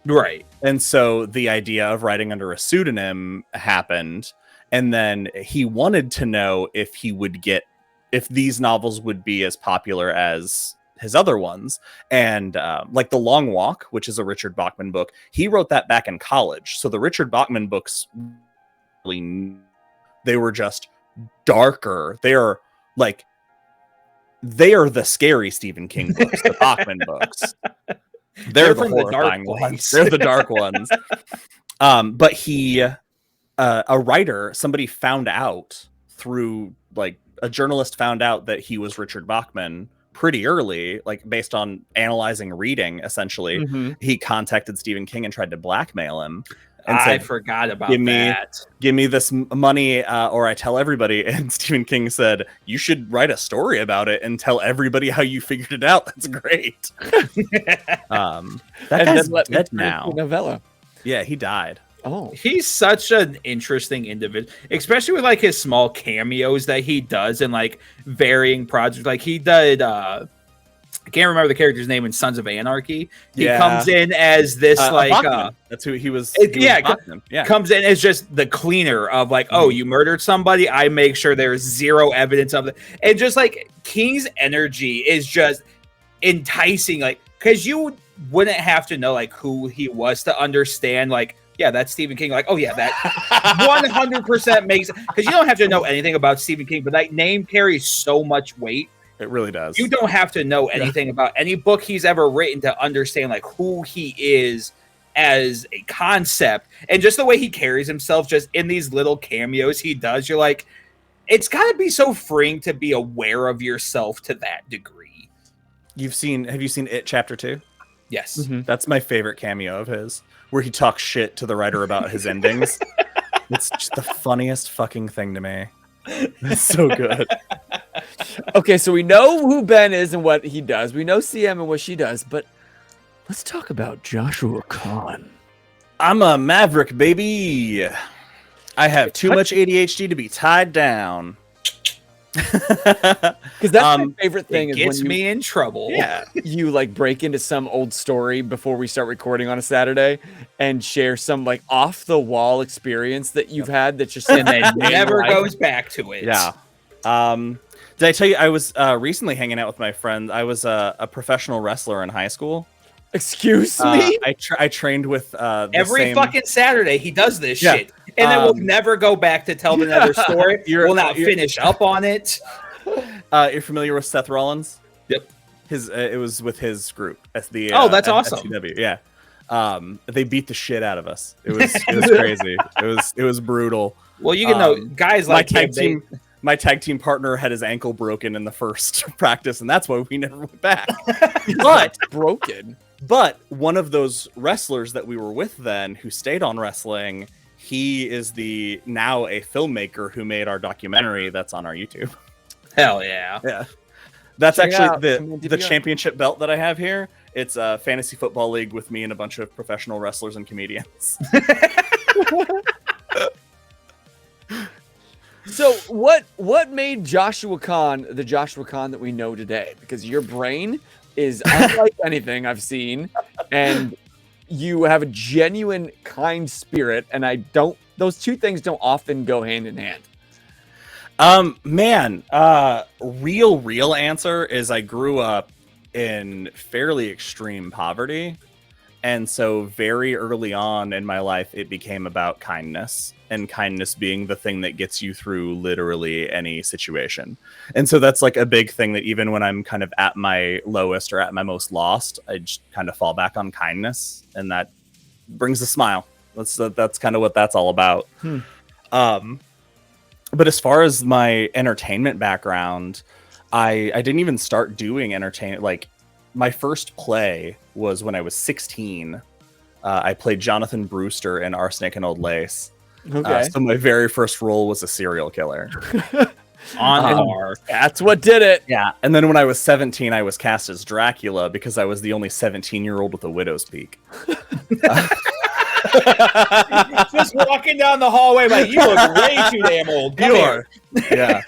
Right. And so the idea of writing under a pseudonym happened, and then he wanted to know if these novels would be as popular as his other ones. And like The Long Walk, which is a Richard Bachman book, he wrote that back in college. So the Richard Bachman books, they were just darker. They are the scary Stephen King books, the Bachman books. They're the horrifying ones. They're the dark ones. But a writer, somebody found out through a journalist found out that he was Richard Bachman pretty early, based on analyzing reading, essentially. Mm-hmm. He contacted Stephen King and tried to blackmail him. And I said, forgot about that. Give me this money or I tell everybody. And Stephen King said, you should write a story about it and tell everybody how you figured it out. That's great. That guy's dead now. Novella. Yeah, he died. Oh, he's such an interesting individual, especially with his small cameos that he does in varying projects. He did I can't remember the character's name in Sons of Anarchy. He comes in as this that's who he was. Comes in as just the cleaner of oh, you murdered somebody, I make sure there's zero evidence of it. And just King's energy is just enticing, because you wouldn't have to know who he was to understand yeah, that's Stephen King. Oh, yeah, that 100% makes it. Because you don't have to know anything about Stephen King, but that name carries so much weight. It really does. You don't have to know anything about any book he's ever written to understand who he is as a concept. And just the way he carries himself just in these little cameos he does, you're it's got to be so freeing to be aware of yourself to that degree. Have you seen It Chapter 2? Yes. Mm-hmm. That's my favorite cameo of his, where he talks shit to the writer about his endings. It's just the funniest fucking thing to me. It's so good. Okay, so we know who Ben is and what he does. We know CM and what she does, but let's talk about Joshua Kahn. I'm a maverick, baby. I have too much ADHD to be tied down. Because that's my favorite thing. It is gets when me in trouble. Yeah. You break into some old story before we start recording on a Saturday and share some off the wall experience that you've had that just and then never goes back to it. Yeah. Did I tell you I was recently hanging out with my friend? I was a professional wrestler in high school. Excuse me? I trained with every fucking Saturday he does this shit. And then we'll never go back to tell another story. We'll not finish up on it. You're familiar with Seth Rollins? Yep. It was with his group. That's awesome. SCW. Yeah. They beat the shit out of us. It was crazy. It was brutal. Well, you can know guys my like tag team. my tag team partner had his ankle broken in the first practice, and that's why we never went back. But broken. But one of those wrestlers that we were with then, who stayed on wrestling, he is now a filmmaker who made our documentary that's on our YouTube. Hell yeah. Yeah. That's Check it actually out. the championship belt that I have here. It's a fantasy football league with me and a bunch of professional wrestlers and comedians. So what made Joshua Kahn the Joshua Kahn that we know today? Because your brain is unlike anything I've seen, and you have a genuine kind spirit, and those two things don't often go hand in hand. Real answer is I grew up in fairly extreme poverty. And so very early on in my life, it became about kindness, and kindness being the thing that gets you through literally any situation. And so that's like a big thing that even when I'm kind of at my lowest or at my most lost, I just kind of fall back on kindness, and that brings a smile. That's kind of what that's all about. But as far as my entertainment background, I didn't even start doing entertainment. Like, my first play was when I was 16. I played Jonathan Brewster in Arsenic and Old Lace. Okay. So my very first role was a serial killer. That's what did it. Yeah. And then when I was 17, I was cast as Dracula because I was the only 17-year-old with a widow's peak. Just walking down the hallway like, you look way too damn old. Come here. Yeah.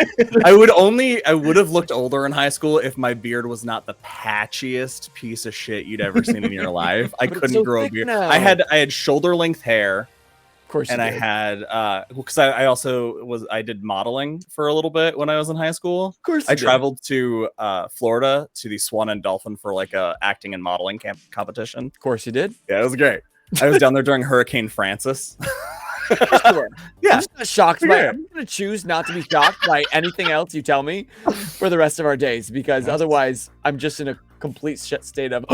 I would have looked older in high school if my beard was not the patchiest piece of shit you'd ever seen in your life. I couldn't grow a beard. Now. I had shoulder length hair. Of course. And I had because I also did modeling for a little bit when I was in high school. Of course. I traveled to Florida to the Swan and Dolphin for like a acting and modeling competition. Of course you did. Yeah, it was great. I was down there during Hurricane Francis. Sure. Yeah. I'm just not shocked by Yeah. I'm going to choose not to be shocked by anything else you tell me for the rest of our days, because otherwise I'm just in a complete state of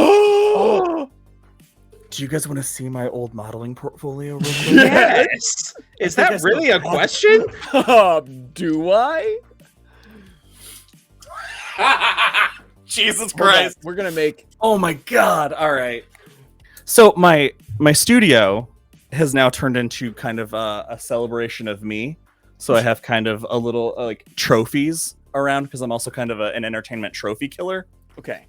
Do you guys want to see my old modeling portfolio real quick? Yes. Is that really a question? Do I? Jesus Hold on. Christ. We're going to make Oh my God. All right. So my studio has now turned into kind of a celebration of me. So I have kind of a little like trophies around because I'm also kind of an entertainment trophy killer. Okay.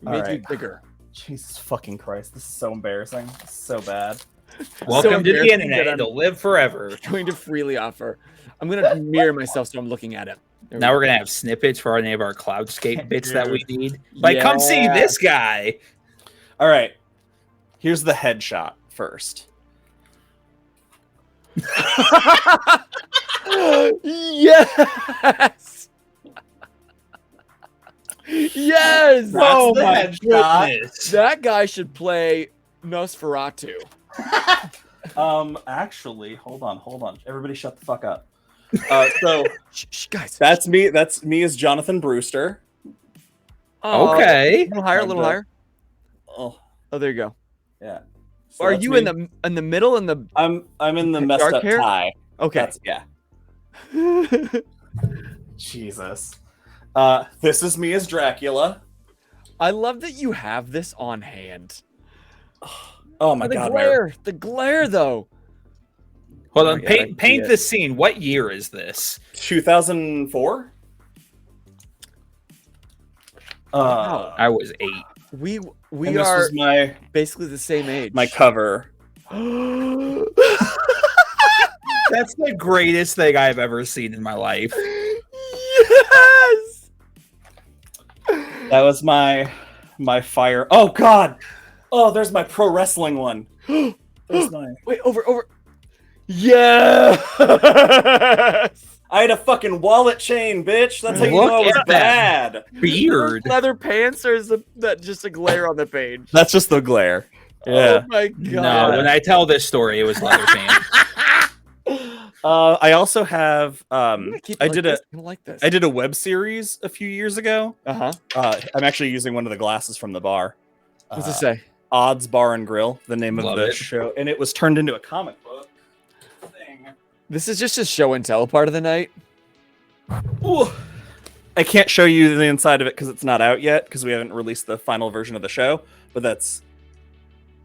All Make you right. bigger. Jesus fucking Christ. This is so embarrassing. This is so bad. Welcome to the embarrassing internet. that I'm It'll live forever. going to freely offer. I'm going to mirror myself so I'm looking at it. There we Now go. we're going to have snippets for any of our Cloudscape bits that we need. Like, come see Yeah. this guy. All right. Here's the headshot first. Yes. Yes. Oh the my headshot. goodness. That guy should play Nosferatu. Actually, hold on. Everybody shut the fuck up. So Shh, guys. that's me. That's me as Jonathan Brewster. Oh, Okay. A little higher, a little higher. Oh, Oh, there you go. yeah. So Are that's you me. in the middle in the I'm in the messed dark up hair? tie. Okay. That's, yeah. Jesus. This is me as Dracula. I love that you have this on hand. Oh my the God. glare. The glare though. Hold Oh on. my God, I Paint see it. the scene. What year is this? 2004. Wow. I was 8. We And this are was my basically the same age. cover. That's the greatest thing I've ever seen in my life. Yes. That was my fire. Oh God. Oh, there's my pro wrestling one. There's my. Wait, over. Yes. I had a fucking wallet chain, bitch. That's how you Look know I was at that. bad. Beard. Leather pants, or is that just a glare on the page? That's just the glare. Oh my God. No, when I tell this story, it was leather pants. I also have. I'm gonna keep it I like did this. I'm gonna like this. I did a web series a few years ago. Uh-huh. I'm actually using one of the glasses from the bar. What's it say? Odds Bar and Grill, the name of Love the it. show, and it was turned into a comic book thing. This is just a show and tell part of the night. Ooh. I can't show you the inside of it because it's not out yet because we haven't released the final version of the show. But that's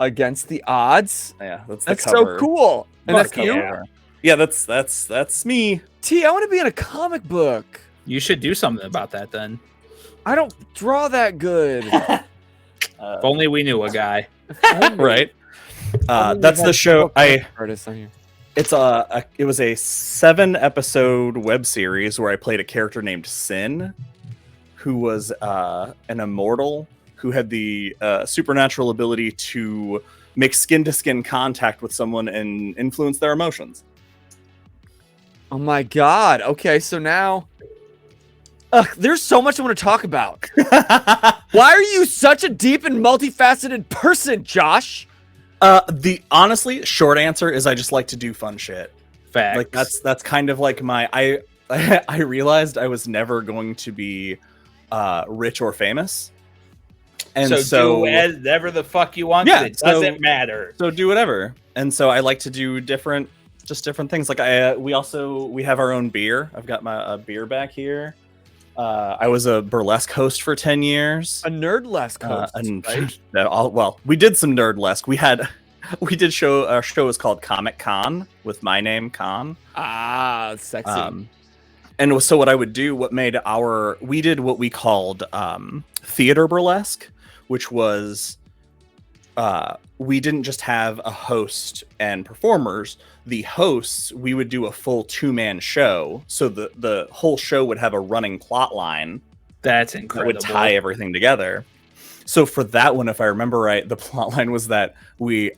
Against the odds. that's That's the cover. so cool. And That's that's the you. cover. Yeah, that's me. T, I want to be in a comic book. You should do something about that then. I don't draw that good. If only we knew a guy. Right. Only That's we the had show. artists on here. It's it was a 7-episode web series where I played a character named Sin, who was an immortal who had the supernatural ability to make skin-to-skin contact with someone and influence their emotions. Oh my god. Okay, so now there's so much I want to talk about. Why are you such a deep and multifaceted person, Josh? The honestly short answer is I just like to do fun shit. Facts. Like that's kind of like my I realized I was never going to be rich or famous. And so do whatever the fuck you want. Yeah, It doesn't matter. So do whatever. And so I like to do different things. Like we have our own beer. I've got my beer back here. I was a burlesque host for 10 years. A nerdlesque host, right? We did some nerdlesque. Our show was called Comic Con with my name, Con. Ah, sexy. And so what I would do, we did what we called theater burlesque, which was we didn't just have a host and performers. The hosts, we would do a full 2-man show. So the whole show would have a running plot line. That's incredible. That would tie everything together. So for that one, if I remember right, the plot line was that we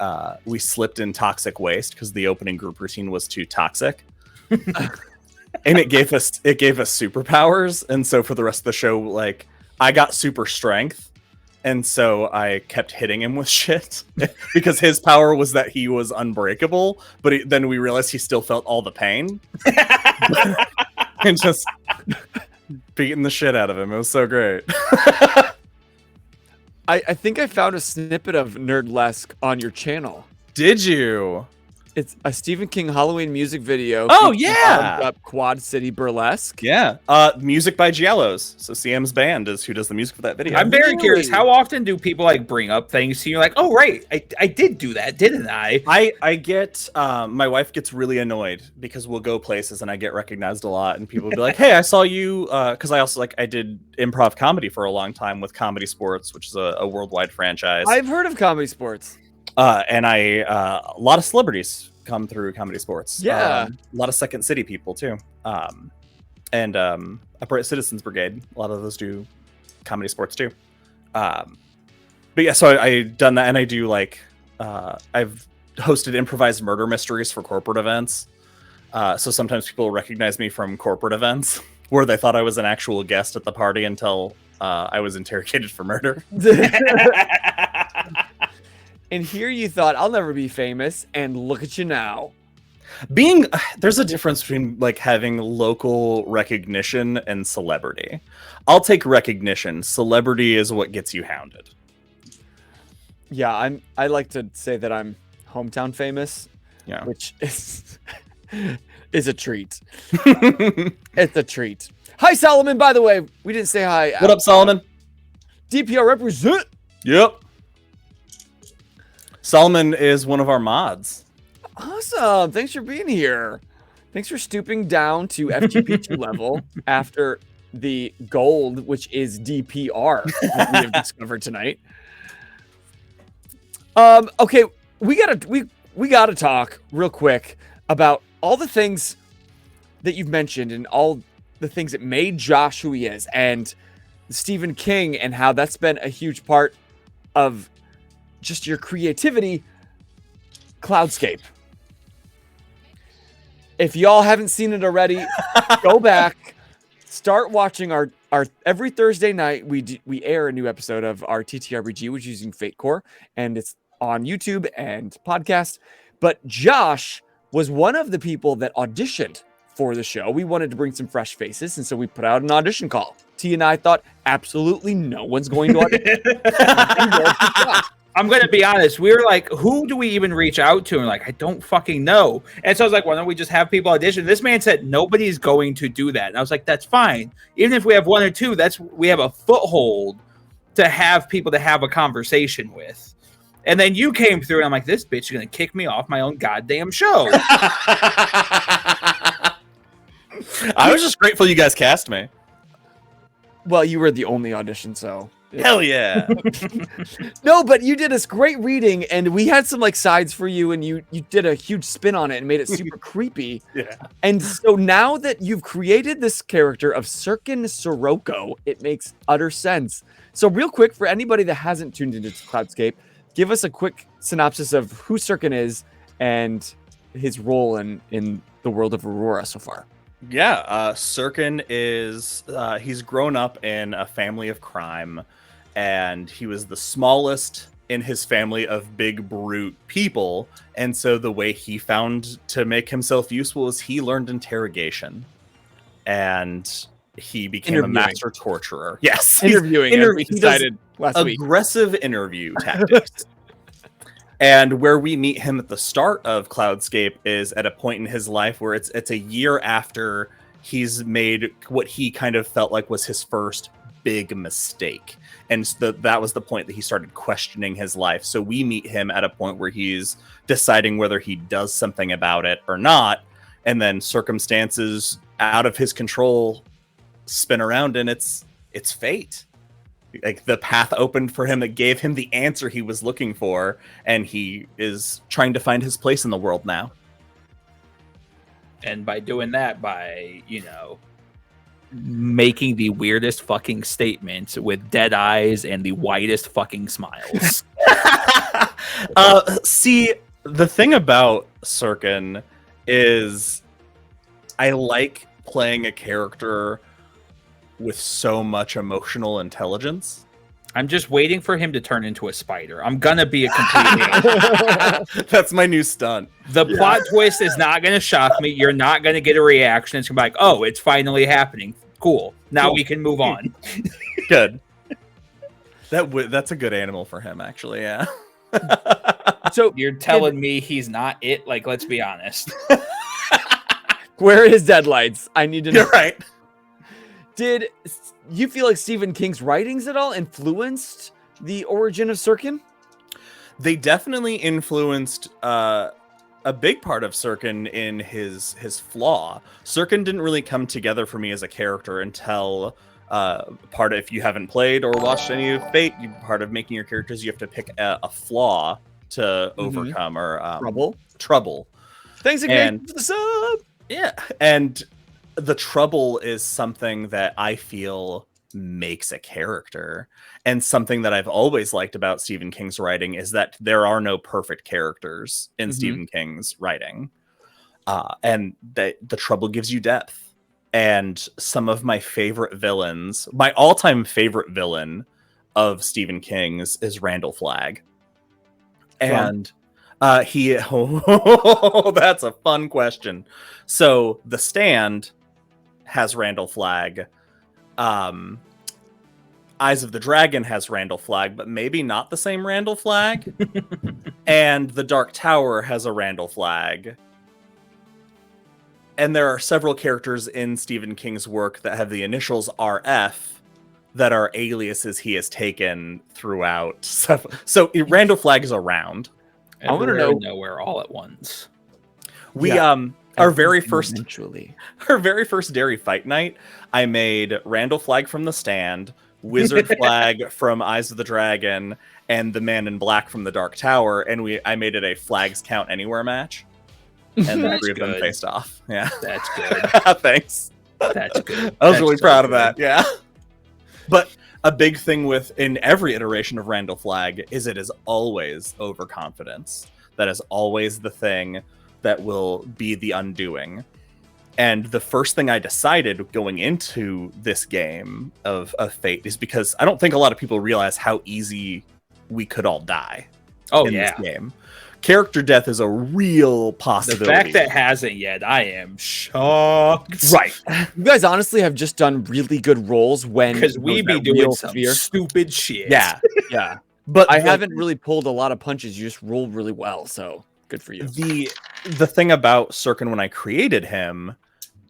slipped in toxic waste because the opening group routine was too toxic. And it gave us superpowers. And so for the rest of the show, like I got super strength. And so I kept hitting him with shit because his power was that he was unbreakable. But then we realized he still felt all the pain. And just beating the shit out of him. It was so great. I think I found a snippet of Nerdlesque on your channel. Did you? It's a Stephen King Halloween music video. Oh, yeah. Up Quad City Burlesque. Yeah. Music by Giallos. So CM's band is who does the music for that video. I'm very curious. How often do people like bring up things to you like, oh, right, I did do that, didn't I? I get, my wife gets really annoyed because we'll go places and I get recognized a lot and people will be like, hey, I saw you, because I also I did improv comedy for a long time with Comedy Sports, which is a worldwide franchise. I've heard of Comedy Sports. And a lot of celebrities come through Comedy Sports. Yeah. A lot of Second City people too. And Upright Citizens Brigade. A lot of those do Comedy Sports too. But yeah, so I've done that, and I do I've hosted improvised murder mysteries for corporate events. So sometimes people recognize me from corporate events where they thought I was an actual guest at the party until I was interrogated for murder. And here you thought, I'll never be famous, and look at you now. There's a difference between having local recognition and celebrity. I'll take recognition. Celebrity is what gets you hounded. Yeah, I like to say that I'm hometown famous, Yeah. which is a treat. It's a treat. Hi, Solomon, by the way. We didn't say hi. What up, Solomon? DPR represent. Yep. Solomon is one of our mods. Awesome. Thanks for being here. Thanks for stooping down to FGBG level after the gold, which is DPR, that we have discovered tonight. Okay, we gotta talk real quick about all the things that you've mentioned and all the things that made Josh who he is, and Stephen King, and how that's been a huge part of just your creativity. Cloudscape. If y'all haven't seen it already, go back, start watching our every Thursday night. We air a new episode of our TTRPG, which is using Fate Core, and it's on YouTube and podcast. But Josh was one of the people that auditioned for the show. We wanted to bring some fresh faces, and so we put out an audition call. T and I thought, absolutely no one's going to audition. I'm going to be honest. We were like, who do we even reach out to? And like, I don't fucking know. And so I was like, why don't we just have people audition? This man said nobody's going to do that. And I was like, that's fine. Even if we have one or two, we have a foothold to have people to have a conversation with. And then you came through, and I'm like, this bitch is going to kick me off my own goddamn show. I was just grateful you guys cast me. Well, you were the only audition, so. Hell yeah. No, but you did this great reading, and we had some like sides for you, and you did a huge spin on it and made it super creepy. Yeah. And so now that you've created this character of Sirkin Sirocco, it makes utter sense. So real quick, for anybody that hasn't tuned into Cloudscape, give us a quick synopsis of who Sirkin is and his role in the world of Aurora so far. Yeah, Sirkin is, he's grown up in a family of crime, and he was the smallest in his family of big brute people, and so the way he found to make himself useful is he learned interrogation, and he became a master torturer. Yes, interviewing, we decided last week. Aggressive interview tactics. And where we meet him at the start of Cloudscape is at a point in his life where it's a year after he's made what he kind of felt like was his first big mistake. And that was the point that he started questioning his life. So we meet him at a point where he's deciding whether he does something about it or not. And then circumstances out of his control spin around, and it's fate. Like the path opened for him that gave him the answer he was looking for, and he is trying to find his place in the world now. And by doing that, by, making the weirdest fucking statements with dead eyes and the widest fucking smiles. See, the thing about Sirkin is I like playing a character with so much emotional intelligence. I'm just waiting for him to turn into a spider. I'm gonna be a complete That's my new stunt. The plot twist is not gonna shock me. You're not gonna get a reaction. It's gonna be like, oh, it's finally happening. Cool. Now we can move on. Good. That's a good animal for him, actually. Yeah. So you're telling me he's not it? Like, let's be honest. Where are his deadlights? I need to know. You're right. Did you feel like Stephen King's writings at all influenced the origin of Sirkin? They definitely influenced a big part of Sirkin in his flaw. Sirkin didn't really come together for me as a character until if you haven't played or watched any of Fate, part of making your characters, you have to pick a flaw to overcome or trouble. Thanks again for the sub. Yeah, and the trouble is something that I feel makes a character, and something that I've always liked about Stephen King's writing is that there are no perfect characters in Stephen King's writing, and that the trouble gives you depth. And some of my favorite villains, my all-time favorite villain of Stephen King's is Randall Flagg, and that's a fun question. So The Stand has Randall Flagg. Eyes of the Dragon has Randall Flagg, but maybe not the same Randall Flagg. And The Dark Tower has a Randall Flagg. And there are several characters in Stephen King's work that have the initials RF that are aliases he has taken throughout. So Randall Flagg is around. I want to know nowhere all at once. Our very first Derry Fight Night, I made Randall Flagg from The Stand, Wizard Flagg from Eyes of the Dragon, and the Man in Black from The Dark Tower, and I made it a Flags Count Anywhere match. And the three of them faced off. Yeah. That's good. Thanks. That's good. I was really proud of that. Yeah. But a big thing in every iteration of Randall Flagg is it is always overconfidence. That is always the thing that will be the undoing. And the first thing I decided going into this game of Fate is because I don't think a lot of people realize how easy we could all die in this game. Character death is a real possibility. The fact that hasn't yet, I am shocked. Right. You guys honestly have just done really good rolls because we be doing some stupid shit. Yeah. Yeah. But I haven't really pulled a lot of punches. You just rolled really well, so good for you. The thing about Sirkin when I created him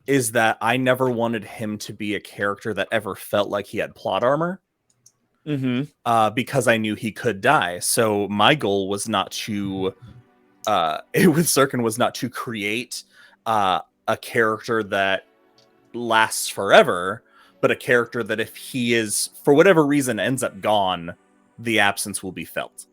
is that I never wanted him to be a character that ever felt like he had plot armor. Because I knew he could die. So my goal was not to with Sirkin was not to create a character that lasts forever, but a character that if he is for whatever reason ends up gone, the absence will be felt.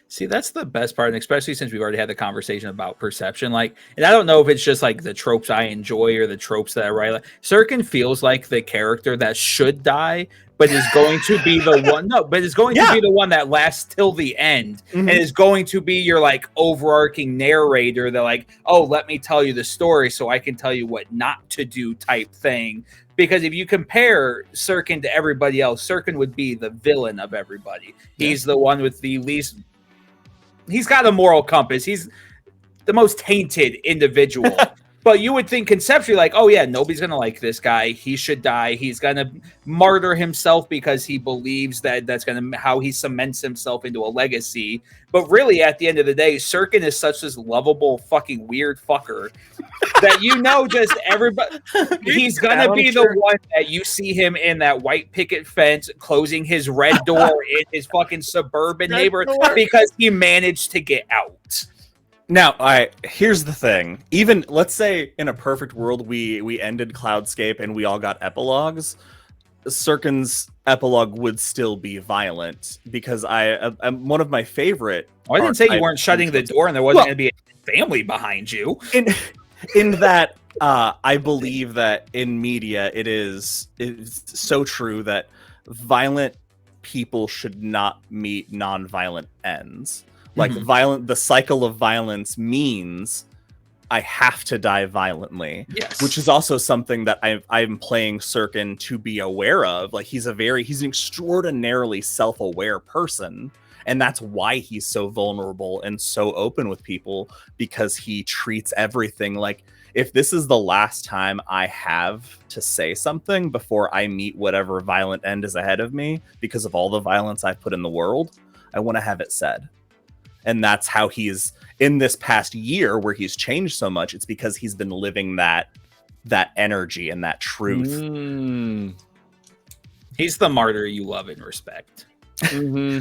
See, that's the best part, and especially since we've already had the conversation about perception. Like, and I don't know if it's just like the tropes I enjoy or the tropes that I write. Like, Sirkin feels like the character that should die, but is going to be the one. No, but is going to be the one that lasts till the end, and is going to be your like overarching narrator that like, oh, let me tell you the story so I can tell you what not to do type thing. Because if you compare Sirkin to everybody else, Sirkin would be the villain of everybody. He's the one with the least. He's got a moral compass. He's the most tainted individual. But you would think conceptually like, oh yeah, nobody's going to like this guy. He should die. He's going to martyr himself because he believes that that's going to how he cements himself into a legacy. But really, at the end of the day, Sirkin is such this lovable fucking weird fucker that just everybody, he's going to be the one that you see him in that white picket fence closing his red door in his fucking suburban neighborhood because he managed to get out. Now, here's the thing. Even let's say in a perfect world we ended Cloudscape and we all got epilogues. Sirkin's epilogue would still be violent because I'm one of my favorite. I didn't say you weren't shutting the door and there wasn't going to be a family behind you. In that, I believe that in media it's so true that violent people should not meet non-violent ends. Like the cycle of violence means I have to die violently. Yes. Which is also something that I'm playing Sirkin to be aware of. Like he's an extraordinarily self-aware person. And that's why he's so vulnerable and so open with people, because he treats everything like, if this is the last time I have to say something before I meet whatever violent end is ahead of me, because of all the violence I've put in the world, I want to have it said. And that's how he's in this past year where he's changed so much. It's because he's been living that energy and that truth. He's the martyr you love and respect.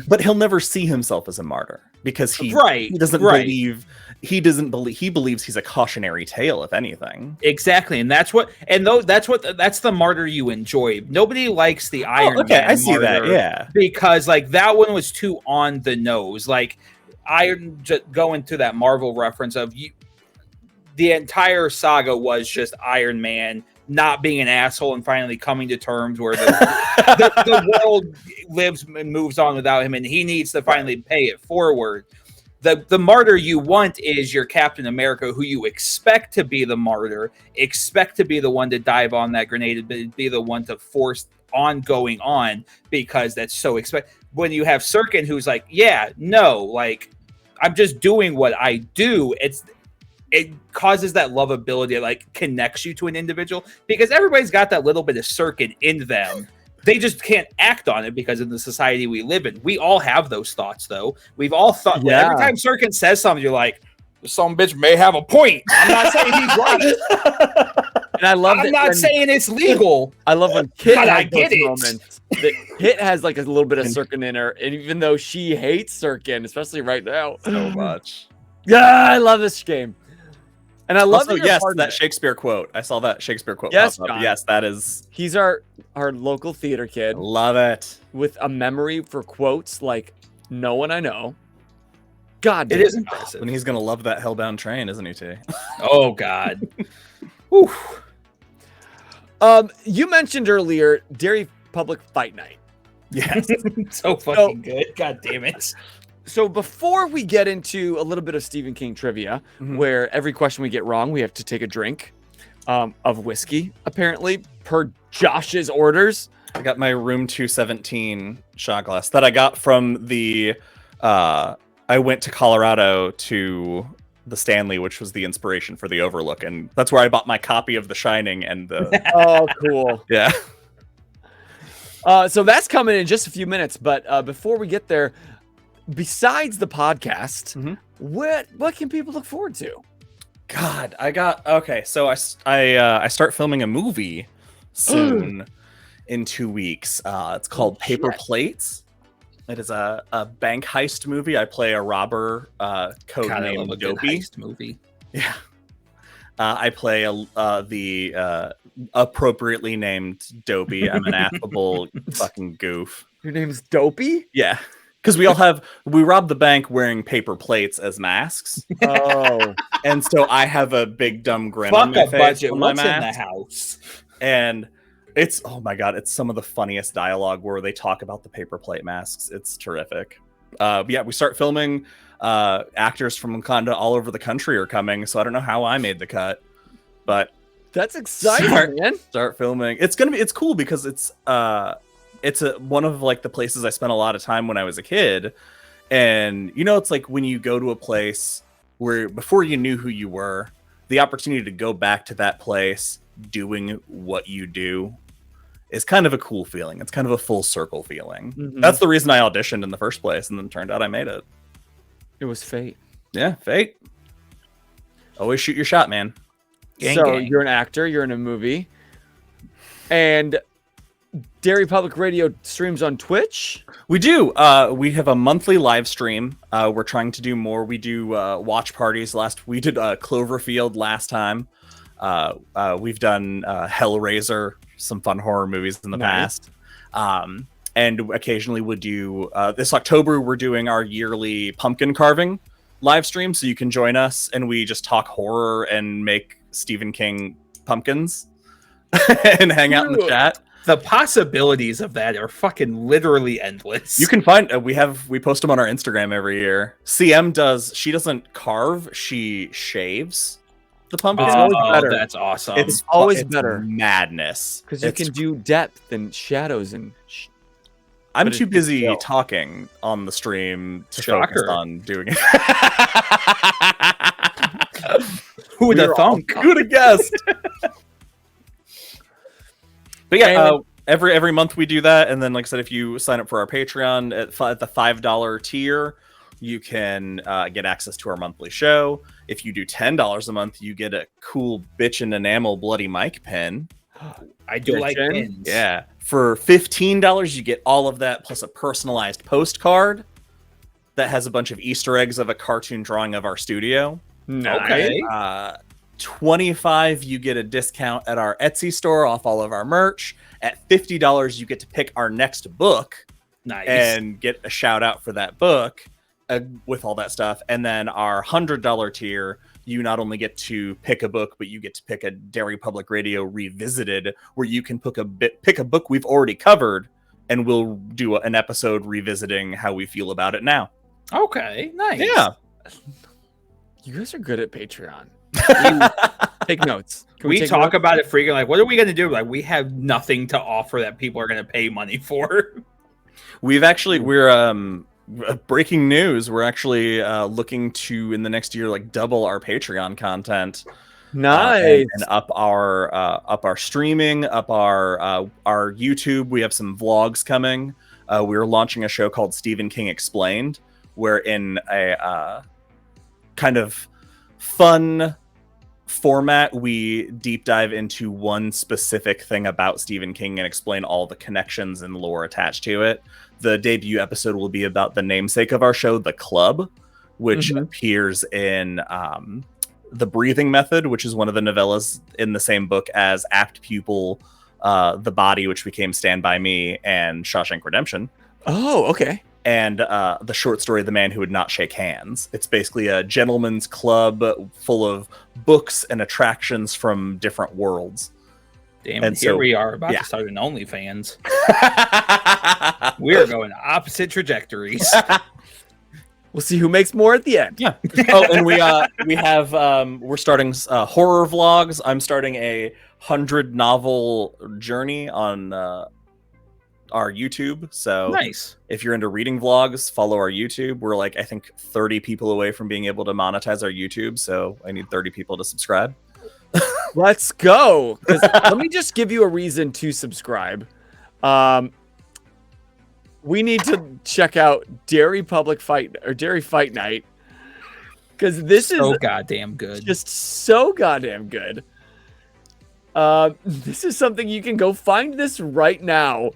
But he'll never see himself as a martyr because he doesn't believe he believes he's a cautionary tale, if anything. Exactly. And that's the martyr you enjoy. Nobody likes the Iron Man. I see that. Yeah. Because like that one was too on the nose. Like just going to that Marvel reference of the entire saga was just Iron Man not being an asshole and finally coming to terms where the world lives and moves on without him, and he needs to finally pay it forward. The martyr you want is your Captain America, who you expect to be the martyr, expect to be the one to dive on that grenade, be the one to force ongoing on, because that's so when you have Sirkin who's like, like I'm just doing what I do, it causes that lovability that like connects you to an individual, because everybody's got that little bit of Sirkin in them. They just can't act on it because of the society we live in. We all have those thoughts though. We've all thought every time Sirkin says something, you're like, some bitch may have a point. I'm not saying he's right. And I love I'm not saying it's legal. I love when Kit has those moments. Kit has like a little bit of Sirkin in her, and even though she hates Sirkin, especially right now, so much. Yeah, I love this game. And I love that Shakespeare quote. I saw that Shakespeare quote. Yes, pop up. Yes, that is. He's our local theater kid. Love it. With a memory for quotes like "No one I know." God, it is impressive. And he's gonna love that Hellbound train, isn't he, T? Oh God. You mentioned earlier Derry Public Fight Night. Yes, so fucking good. God damn it. So before we get into a little bit of Stephen King trivia, where every question we get wrong, we have to take a drink of whiskey, apparently, per Josh's orders. I got my room 217 shot glass that I got from the... I went to Colorado to the Stanley, which was the inspiration for the Overlook, and that's where I bought my copy of The Shining and the... Oh, cool. Yeah. So that's coming in just a few minutes, but before we get there, besides the podcast, Mhm. what can people look forward to? God, so I start filming a movie soon in 2 weeks. It's called Paper Plates. It is a bank heist movie. I play a robber, codenamed Dopey. Heist movie. Yeah. I play the appropriately named Dopey. I'm an affable fucking goof. Your name's Dopey? Yeah. Because we robbed the bank wearing paper plates as masks. Oh. And so I have a big dumb grin on Fuck my a face budget. on my What's in the mask. house? And it's, oh my God, it's some of the funniest dialogue where they talk about the paper plate masks. It's terrific. Yeah, we start filming. Actors from Wakanda all over the country are coming, so I don't know how I made the cut, but That's exciting, man. start filming. It's cool because it's one of like the places I spent a lot of time when I was a kid, and it's like when you go to a place where before you knew who you were, the opportunity to go back to that place doing what you do is kind of a cool feeling. It's kind of a full circle feeling. Mhm. That's the reason I auditioned in the first place, and then turned out I made it. It was fate. Yeah, fate. Always shoot your shot, man. Gang, so gang. you're an actor, you're in a movie, and Derry Public Radio streams on Twitch. We do. We have a monthly live stream. We're trying to do more. We do watch parties. We did Cloverfield last time. We've done Hellraiser, some fun horror movies in the Nice. past. And occasionally we'll do, this October, we're doing our yearly pumpkin carving live stream. So you can join us and we just talk horror and make Stephen King pumpkins and hang out in the Dude. chat. The possibilities of that are fucking literally endless. You can find, we post them on our Instagram every year. CM she doesn't carve, she shaves the pumpkin. It's always better. That's awesome. It's always better. Madness. Because you It's- can do depth and shadows and I'm but too it's busy still- talking on the stream to Shocker. focus on doing it. Who would have We're all- thunk? Who would have guessed? But yeah, every month we do that, and then like I said, if you sign up for our Patreon at the $5 tier, you can get access to our monthly show. If you do $10 a month, you get a cool bitchin' enamel bloody mic pin. I do like Bitchin'. pins. Yeah. For $15, you get all of that plus a personalized postcard that has a bunch of Easter eggs of a cartoon drawing of our studio. Okay. $25, you get a discount at our Etsy store off all of our merch. At $50, you get to pick our next book Nice. and get a shout out for that book with all that stuff. And then our $100 tier, you not only get to pick a book, but you get to pick a Derry Public Radio Revisited, where you can pick a book we've already covered, and we'll do an episode revisiting how we feel about it now. Okay. Nice. Yeah. you guys are good at Patreon. Take notes. Can We take talk notes? about it freaking like, what are we going to do? Like, we have nothing to offer that people are going to pay money for. We're breaking news. We're actually looking to in the next year like double our Patreon content. Nice. And up our streaming, up our YouTube. We have some vlogs coming. We're launching a show called Stephen King Explained, where in a kind of fun format, we deep dive into one specific thing about Stephen King and explain all the connections and lore attached to it. The debut episode will be about the namesake of our show, The Club, which appears in The Breathing Method, which is one of the novellas in the same book as Apt Pupil, The Body, which became Stand By Me, and Shawshank Redemption. Oh, okay. And the short story, The Man Who Would Not Shake Hands. It's basically a gentleman's club full of books and attractions from different worlds. Damn, And here so- we are about yeah. to start an OnlyFans. We're going opposite trajectories. We'll see who makes more at the end. Yeah. Oh, and we're starting horror vlogs. I'm starting a 100 novel journey on our YouTube. So Nice. if you're into reading vlogs, follow our YouTube. We're like, I think 30 people away from being able to monetize our YouTube. So I need 30 people to subscribe. Let's go. 'Cause let me just give you a reason to subscribe. we need to check out Derry Fight Night, because this is so goddamn good. just so goddamn good. This is something you can go find this right now.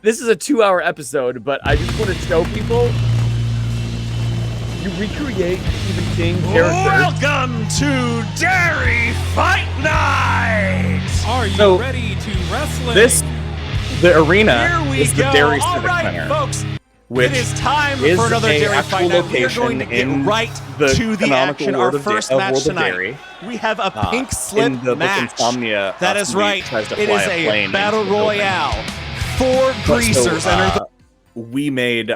This is a 2-hour episode, but I just want to show people you recreate Stephen King characters. Welcome to Derry Fight Night! Are you So, ready to wrestling? The arena Here we is the go. Derry All Civic right, Center, folks. which It is time is for another a Derry actual Fight Night. We are location going to get in right the to the canonical action. Our world of first World match of tonight. Derry. We have a pink In slip the book match. Insomnia, That is somebody right. tries to It fly is a plane a battle into the building. royale. 4 greasers enter the We made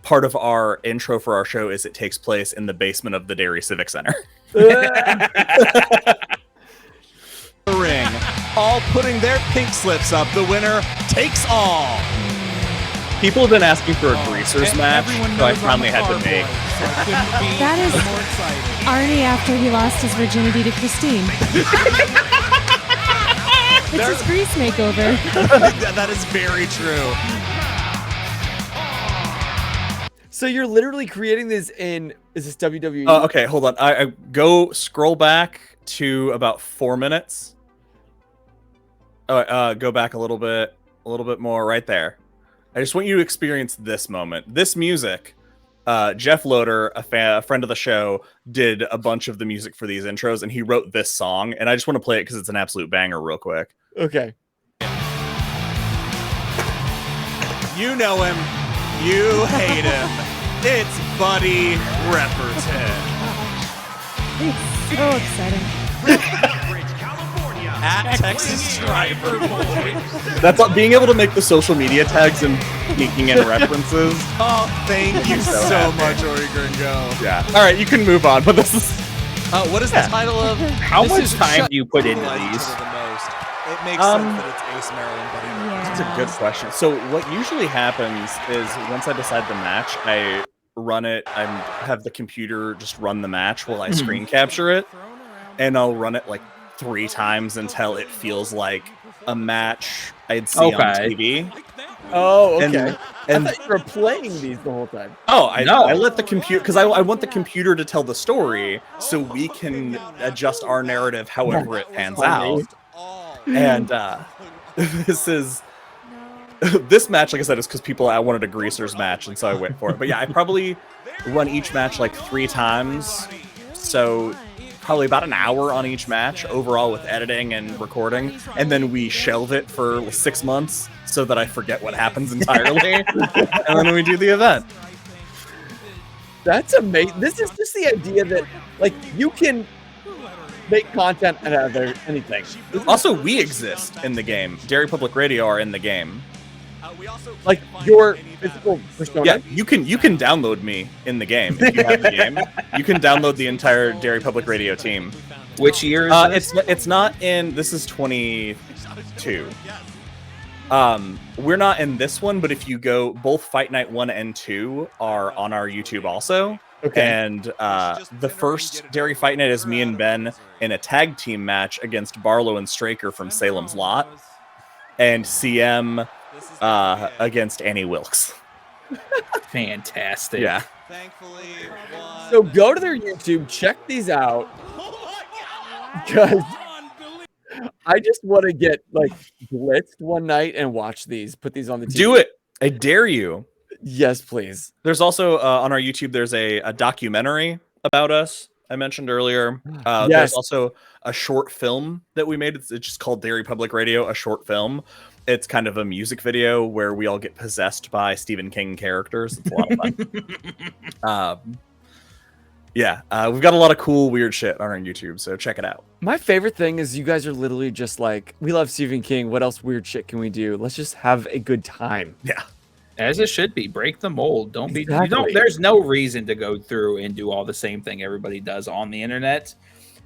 part of our intro for our show is it takes place in the basement of the Derry Civic Center. ring. All putting their pink slips up. The winner takes all. People have been asking for a greasers And match, everyone so I knows I'm finally a had to car make. boy, so I couldn't be That is- more excited. Arnie after he lost his virginity to Christine. It's his grease makeover. That is very true. So you're literally creating this in, is this WWE? Okay, hold on. I go scroll back to about 4 minutes. Go back a little bit more right there. I just want you to experience this moment. This music, Jeff Loader, a friend of the show, did a bunch of the music for these intros, and he wrote this song, and I just want to play it because it's an absolute banger real quick. Okay. You know him. You hate him. It's Buddy Repperton. It's so exciting. At Texas Driver Boy. That's being able to make the social media tags and sneaking in references. Oh, thank you So so happy. much, Ori Gringo. Yeah. All right, you can move on, but this is What is the title of? How This much is time Shut do you put the into Light these? to the most. It makes sense that it's Ace Maryland, Buddy Repperton. That's a good question. So what usually happens is once I decide the match, I run it. I have the computer just run the match while I screen capture it, and I'll run it like 3 times until it feels like a match I'd see on TV. Oh, okay. And I thought you were playing these the whole time. I let the computer, because I want the computer to tell the story so we can adjust our narrative however it pans out. And this match, like I said, is because I wanted a greasers match, and so I went for it. But yeah, I probably run each match like 3 times, so probably about an hour on each match overall with editing and recording, and then we shelve it for 6 months so that I forget what happens entirely, and then we do the event. That's amazing. This is just the idea that, like, you can make content out of anything. Also, we exist in the game. Derry Public Radio are in the game. Like, your physical persona. Yeah, you can download me in the game if you have the game. You can download the entire Derry Public Radio team. Which year is this? It's not in. This is 22. We're not in this one, but if you go, both Fight Night 1 and 2 are on our YouTube also. Okay. And the first Derry Fight Night is me and Ben in a tag team match against Barlow and Straker from Salem's Lot, and CM against Annie Wilkes. Fantastic. Yeah. So go to their YouTube, check these out, because I just want to get, like, blitzed one night and watch these. Put these on the TV. Do it. I dare you. Yes, please. There's also on our YouTube, there's a documentary about us I mentioned earlier. Yes. There's also a short film that we made. It's just called Derry Public Radio, a short film. It's kind of a music video where we all get possessed by Stephen King characters. It's a lot of fun. We've got a lot of cool, weird shit on our YouTube, so check it out. My favorite thing is you guys are literally just like, we love Stephen King. What else weird shit can we do? Let's just have a good time. Yeah. As it should be. Break the mold. Don't be. Exactly. There's no reason to go through and do all the same thing everybody does on the internet.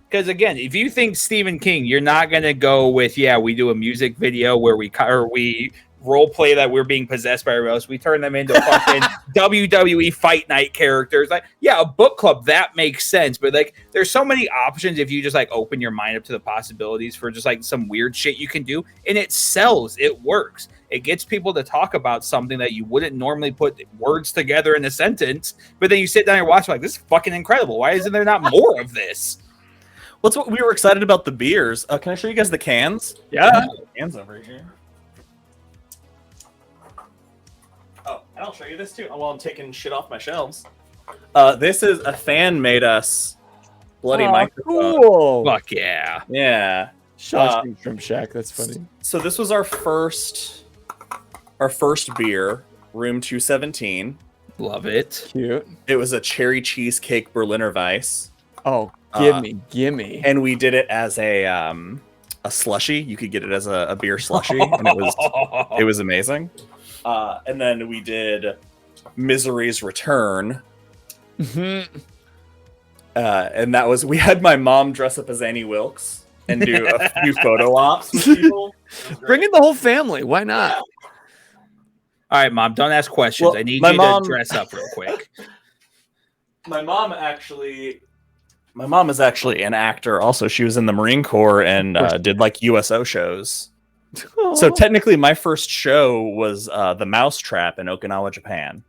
Because again, if you think Stephen King, you're not gonna go with we do a music video where we role play that we're being possessed by everybody else. We turn them into fucking WWE Fight Night characters. Like, yeah, a book club, that makes sense. But like, there's so many options if you just like open your mind up to the possibilities for just like some weird shit you can do, and it sells. It works. It gets people to talk about something that you wouldn't normally put words together in a sentence, but then you sit down and watch like, this is fucking incredible. Why isn't there not more of this? What's what we were excited about the beers. Can I show you guys the cans? Yeah. Cans over here. Oh, and I'll show you this too while I'm taking shit off my shelves. This is a fan made us bloody microphone. Cool. Fuck yeah. Yeah. Shawshank Shrimp Shack. That's funny. So this was our first beer, Room 217. Love it. Cute. It was a cherry cheesecake Berliner Weiss. Oh, gimme. And we did it as a slushy. You could get it as a beer slushy, and it was amazing. And then we did Misery's Return. Mm-hmm. And that was, we had my mom dress up as Annie Wilkes and do a few photo ops with people. Bring in the whole family. Why not? All right, Mom, don't ask questions. Well, I need my you mom- to dress up real quick. My mom is actually an actor. Also, she was in the Marine Corps and did like USO shows. So technically, my first show was The Mousetrap in Okinawa, Japan.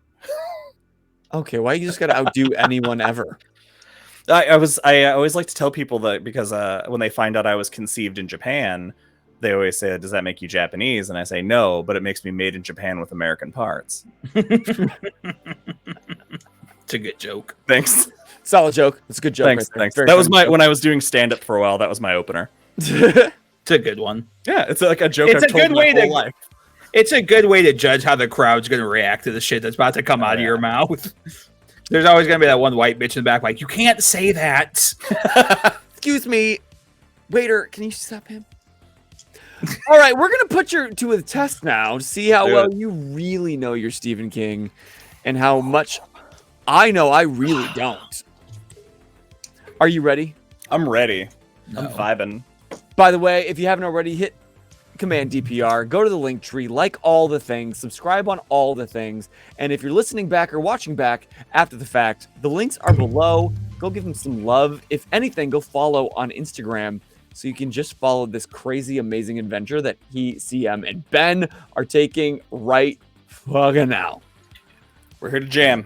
Okay, why you just gotta outdo anyone ever? I always like to tell people that because when they find out I was conceived in Japan, they always say, "Does that make you Japanese?" And I say, "No, but it makes me made in Japan with American parts." It's a good joke. Thanks. Solid joke. It's a good joke. Thanks. Right there. Thanks. Very That was funny when I was doing stand up for a while. That was my opener. joke. It's a good one. Yeah, it's like a joke. It's I've a told good my way whole to- life. It's a good way to judge how the crowd's going to react to the shit that's about to come out of your mouth. There's always going to be that one white bitch in the back like, you can't say that. Excuse me, waiter. Can you stop him? All right, we're gonna put you to a test now to see how well you really know your Stephen King, and how much I know I really don't. Are you ready? I'm ready. No. I'm vibing. By the way, if you haven't already, hit Command DPR, go to the link tree, like all the things, subscribe on all the things, and if you're listening back or watching back after the fact, the links are below. Go give them some love. If anything, go follow on Instagram so you can just follow this crazy, amazing adventure that he, CM, and Ben are taking right fucking now. We're here to jam.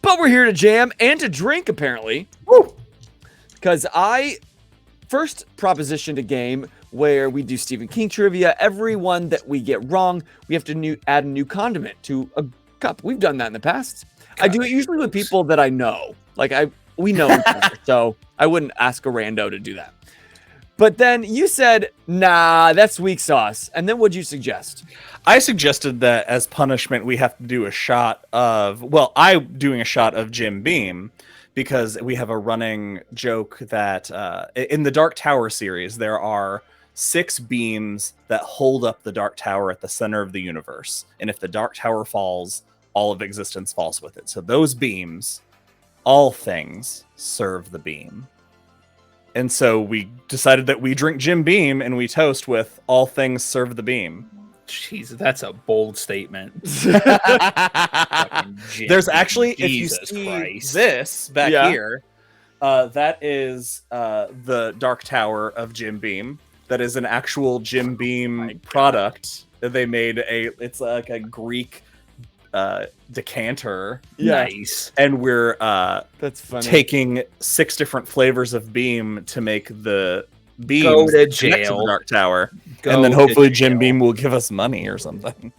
But we're here to jam and to drink, apparently. Woo! Because I first propositioned a game where we do Stephen King trivia. Every one that we get wrong, we have to add a new condiment to a cup. We've done that in the past. I do it usually with people that I know. Like, we know each other, so I wouldn't ask a rando to do that. But then you said, nah, that's weak sauce. And then what'd you suggest? I suggested that as punishment, we have to do a shot of, well, I'm doing a shot of Jim Beam because we have a running joke that in the Dark Tower series, there are 6 beams that hold up the Dark Tower at the center of the universe. And if the Dark Tower falls, all of existence falls with it. So those beams, all things serve the beam. And so we decided that we drink Jim Beam and we toast with all things serve the beam. Jeez, that's a bold statement. There's actually, Jesus if you see Christ. this back Yeah. here, that is the Dark Tower of Jim Beam. That is an actual Jim Beam product. They made it's like a Greek decanter. Yeah. Nice. And we're That's funny. taking 6 different flavors of Beam to make the beams Go to connect to jail. the Dark Tower. Go and then to hopefully Jim jail. Beam will give us money or something.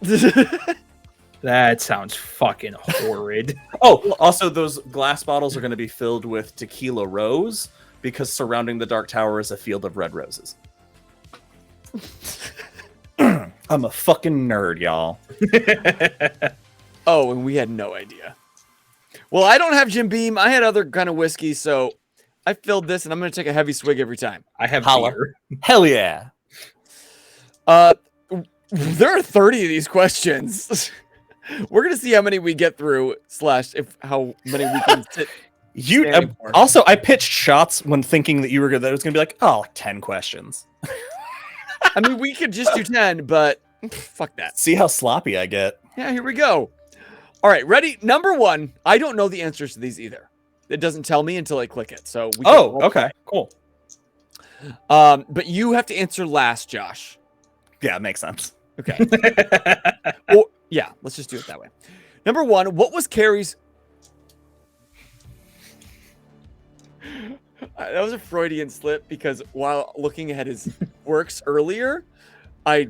That sounds fucking horrid. Oh, also those glass bottles are going to be filled with tequila rose because surrounding the Dark Tower is a field of red roses. I'm a fucking nerd, y'all. Oh, and we had no idea. Well, I don't have Jim Beam. I had other kind of whiskey, so I filled this, and I'm going to take a heavy swig every time. I have Holla. beer. Hell yeah. There are 30 of these questions. We're going to see how many we get through, how many we can sit. Standing for. Also, I pitched shots when thinking that it was going to be like, 10 questions. I mean, we could just do 10, but Fuck that. See how sloppy I get. Yeah, here we go. All right, ready? Number 1. I don't know the answers to these either. It doesn't tell me until I click it. So we okay, cool. But you have to answer last, Josh. Yeah, makes sense. Okay. Well, yeah, let's just do it that way. Number 1, what was Carrie's... That was a Freudian slip because while looking at his works earlier, I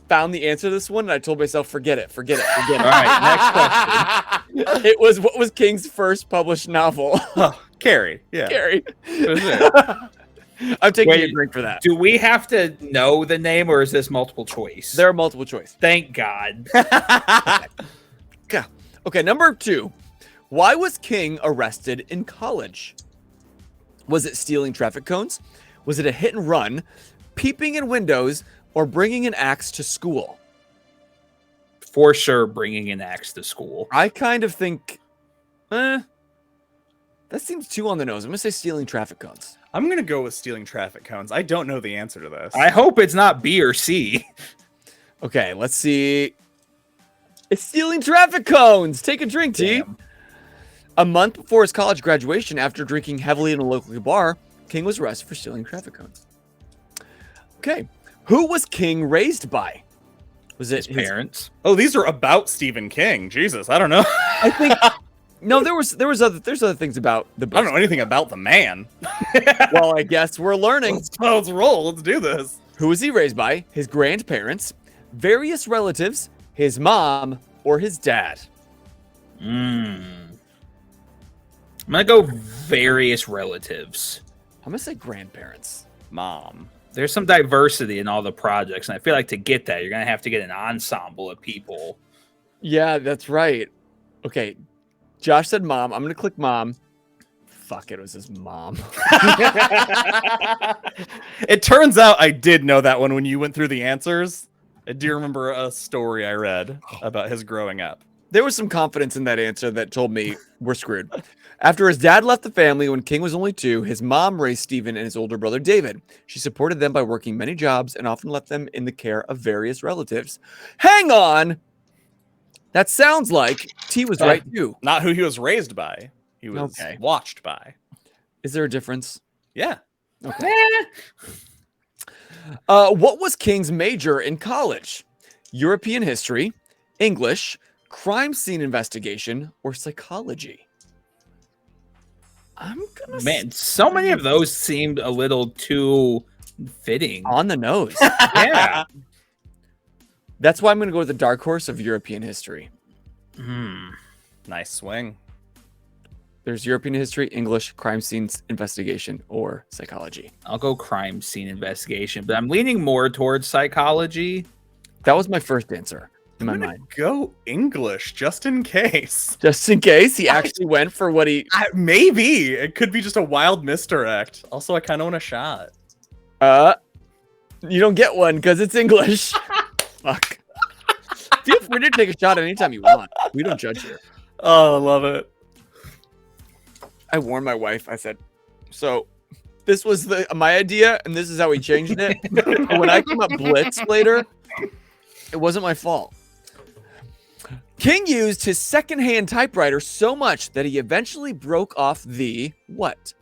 found the answer to this one and I told myself, forget it. All right, next question. It was, what was King's first published novel? Carrie. Yeah. Carrie. Was it? I'm taking Wait, a drink for that. Do we have to know the name, or is this multiple choice? There are multiple choice. Thank God. Okay, number 2. Why was King arrested in college? Was it stealing traffic cones? Was it a hit and run, peeping in windows, or bringing an axe to school? For sure, bringing an axe to school. I kind of think, that seems too on the nose. I'm going to say stealing traffic cones. I'm going to go with stealing traffic cones. I don't know the answer to this. I hope it's not B or C. Okay, let's see. It's stealing traffic cones. Take a drink, T. Damn. A month before his college graduation, after drinking heavily in a local bar, King was arrested for stealing traffic cones. Okay. Who was King raised by? Was it His parents? Oh, these are about Stephen King. Jesus, I don't know. I think no. There's other things about the book. I don't know anything about the man. Well, I guess we're learning. Let's roll. Let's do this. Who was he raised by? His grandparents, various relatives, his mom, or his dad? I'm gonna go various relatives. I'm gonna say grandparents. Mom. There's some diversity in all the projects, and I feel like to get that, you're gonna have to get an ensemble of people. Yeah, that's right. Okay, Josh said mom. I'm gonna click mom. Fuck, it was his mom. It turns out I did know that one when you went through the answers. I do remember a story I read about his growing up. There was some confidence in that answer that told me we're screwed. After his dad left the family when King was only 2, his mom raised Stephen and his older brother David. She supported them by working many jobs and often left them in the care of various relatives. Hang on! That sounds like T was right too. Not who he was raised by. He was watched by. Is there a difference? Yeah. Okay. What was King's major in college? European history, English, crime scene investigation, or psychology? I'm gonna So many of those seemed a little too fitting. on the nose. Yeah. That's why I'm gonna go with the dark horse of European history. Nice swing. There's European history, English, crime scenes investigation, or psychology. I'll go crime scene investigation, but I'm leaning more towards psychology. That was my first answer in my I'm gonna mind. go English just in case. Just in case he actually went for what he. Maybe it could be just a wild misdirect. Also, I kind of want a shot. You don't get one because it's English. Fuck. Feel free to take a shot anytime you want. We don't judge here. Oh, I love it. I warned my wife. I said, so this was my idea, and this is how we changed it. But when I came up blitz later, it wasn't my fault. King used his secondhand typewriter so much that he eventually broke off the what?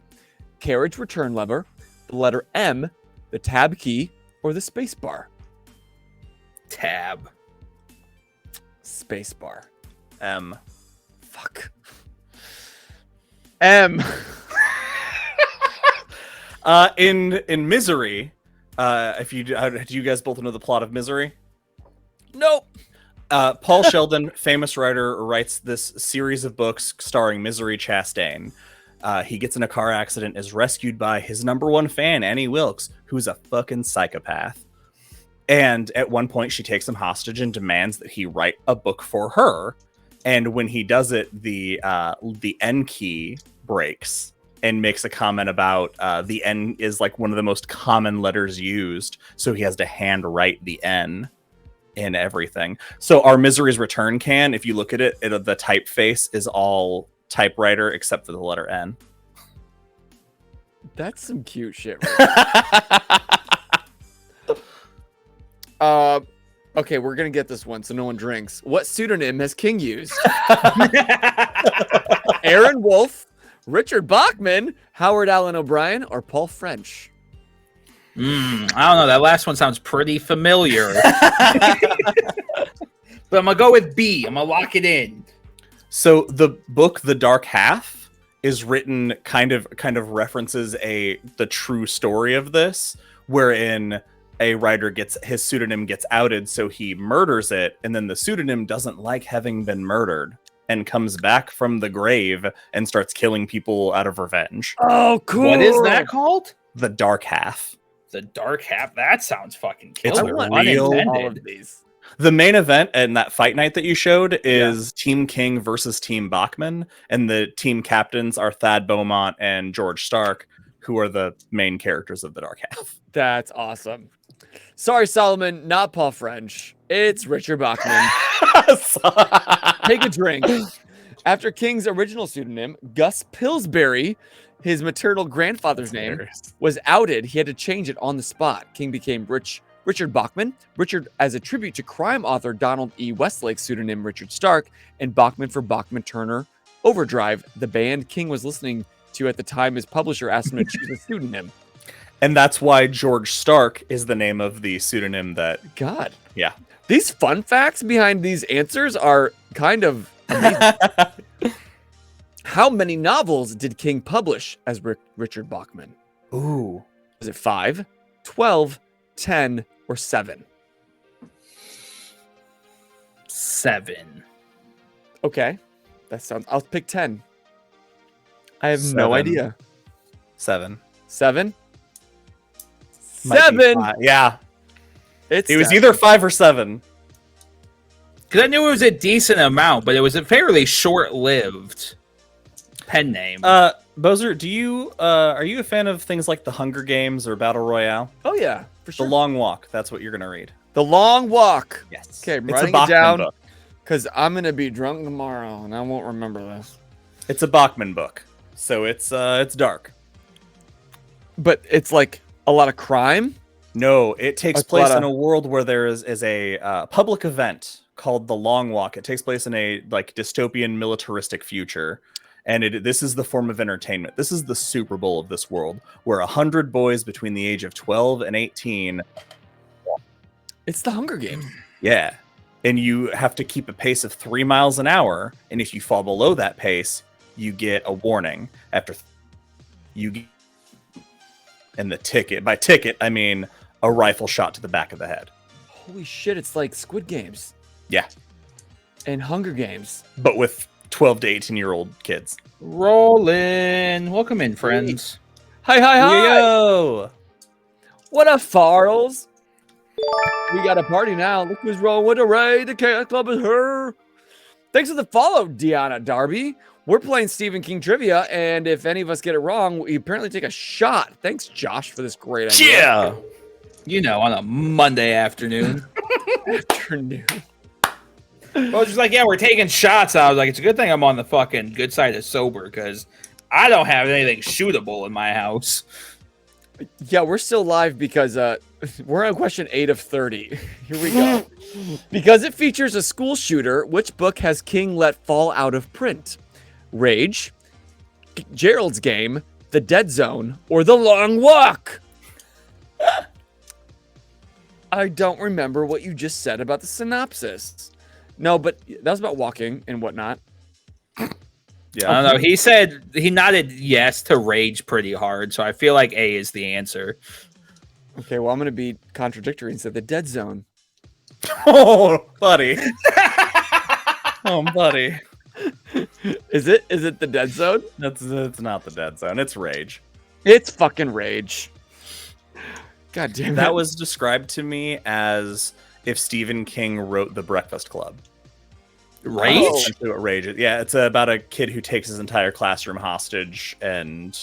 Carriage return lever, the letter M, the tab key, or the space bar? Tab. Space bar. M. Fuck. M. In Misery, do you guys both know the plot of Misery? Nope. Paul Sheldon, famous writer, writes this series of books starring Misery Chastain. He gets in a car accident, is rescued by his #1 fan, Annie Wilkes, who's a fucking psychopath. And at one point, she takes him hostage and demands that he write a book for her. And when he does it, the N key breaks and makes a comment about the N is like one of the most common letters used. So he has to hand write the N in everything. So our Misery's return can, if you look at it, the typeface is all typewriter except for the letter N. That's some cute shit. Right Okay, we're gonna get this one so no one drinks. What pseudonym has King used? Aaron Wolf, Richard Bachman, Howard Allen O'Brien, or Paul French? I don't know. That last one sounds pretty familiar. But I'm gonna go with B. I'm gonna lock it in. So the book The Dark Half is written kind of references the true story of this, wherein a writer gets his pseudonym gets outed, so he murders it, and then the pseudonym doesn't like having been murdered and comes back from the grave and starts killing people out of revenge. Oh, cool. What is that called? The Dark Half. The Dark Half. That sounds fucking It's killer. real. All of these. The main event and that fight night that you showed is Team King versus Team Bachman, and the team captains are Thad Beaumont and George Stark, who are the main characters of The Dark Half. That's awesome. Sorry, Solomon, not Paul French. It's Richard Bachman. Take a drink. After King's original pseudonym, Gus Pillsbury, his maternal grandfather's name, was outed. He had to change it on the spot. King became Richard Bachman. Richard as a tribute to crime author Donald E. Westlake's pseudonym Richard Stark, and Bachman for Bachman Turner Overdrive, the band King was listening to at the time his publisher asked him to choose a pseudonym. And that's why George Stark is the name of the pseudonym that... God. Yeah. These fun facts behind these answers are kind of amazing. How many novels did King publish as Richard Bachman? Ooh. Was it 5, 12, 10, or 7? 7. Okay. I'll pick 10. I have no idea. 7. 7? Might be 7. 5. Yeah. It was either 5 or 7. Because I knew it was a decent amount, but it was a fairly short-lived pen name. Bozer, are you a fan of things like The Hunger Games or Battle Royale? Oh yeah, for sure. The Long Walk. That's what you're gonna read. The Long Walk. Yes. Okay, I'm It's a writing it Bachman down book. because I'm gonna be drunk tomorrow and I won't remember this. It's a Bachman book, so it's dark. But it's like a lot of crime. No, it takes It's a place lot in of- a world where there is a public event called the Long Walk. It takes place in a like dystopian militaristic future, and this is the form of entertainment. This is the Super Bowl of this world, where 100 boys between the age of 12 and 18. It's the Hunger Games. Yeah, and you have to keep a pace of 3 miles an hour, and if you fall below that pace, you get a warning. And the ticket, by ticket, I mean a rifle shot to the back of the head. Holy shit! It's like Squid Games Yeah, and Hunger Games. but with 12 to 18-year-old kids. Rollin'. Welcome in, friends. Hi. Yo! What up, Farls? We got a party now. Look who's rolling with a raid. The Chaos Club is her. Thanks for the follow, Deanna Darby. We're playing Stephen King trivia, and if any of us get it wrong, we apparently take a shot. Thanks, Josh, for this great idea. Yeah! You know, on a Monday afternoon. Afternoon. Well, just like, yeah, we're taking shots. I was like, it's a good thing I'm on the fucking good side of sober, because I don't have anything shootable in my house. Yeah, we're still live because we're on question 8 of 30. Here we go. Because it features a school shooter, which book has King let fall out of print? Rage, Gerald's Game, The Dead Zone, or The Long Walk? I don't remember what you just said about the synopsis. No, but that was about walking and whatnot. Yeah. I don't know. He nodded yes to Rage pretty hard, so I feel like A is the answer. Okay, well, I'm going to be contradictory and say The Dead Zone. Oh, buddy. Oh, buddy. Is it The Dead Zone? It's not the Dead Zone. It's Rage. It's fucking Rage. God damn it. That was described to me as if Stephen King wrote The Breakfast Club. Rage? Oh. Essentially what Rage is. Yeah, it's about a kid who takes his entire classroom hostage, and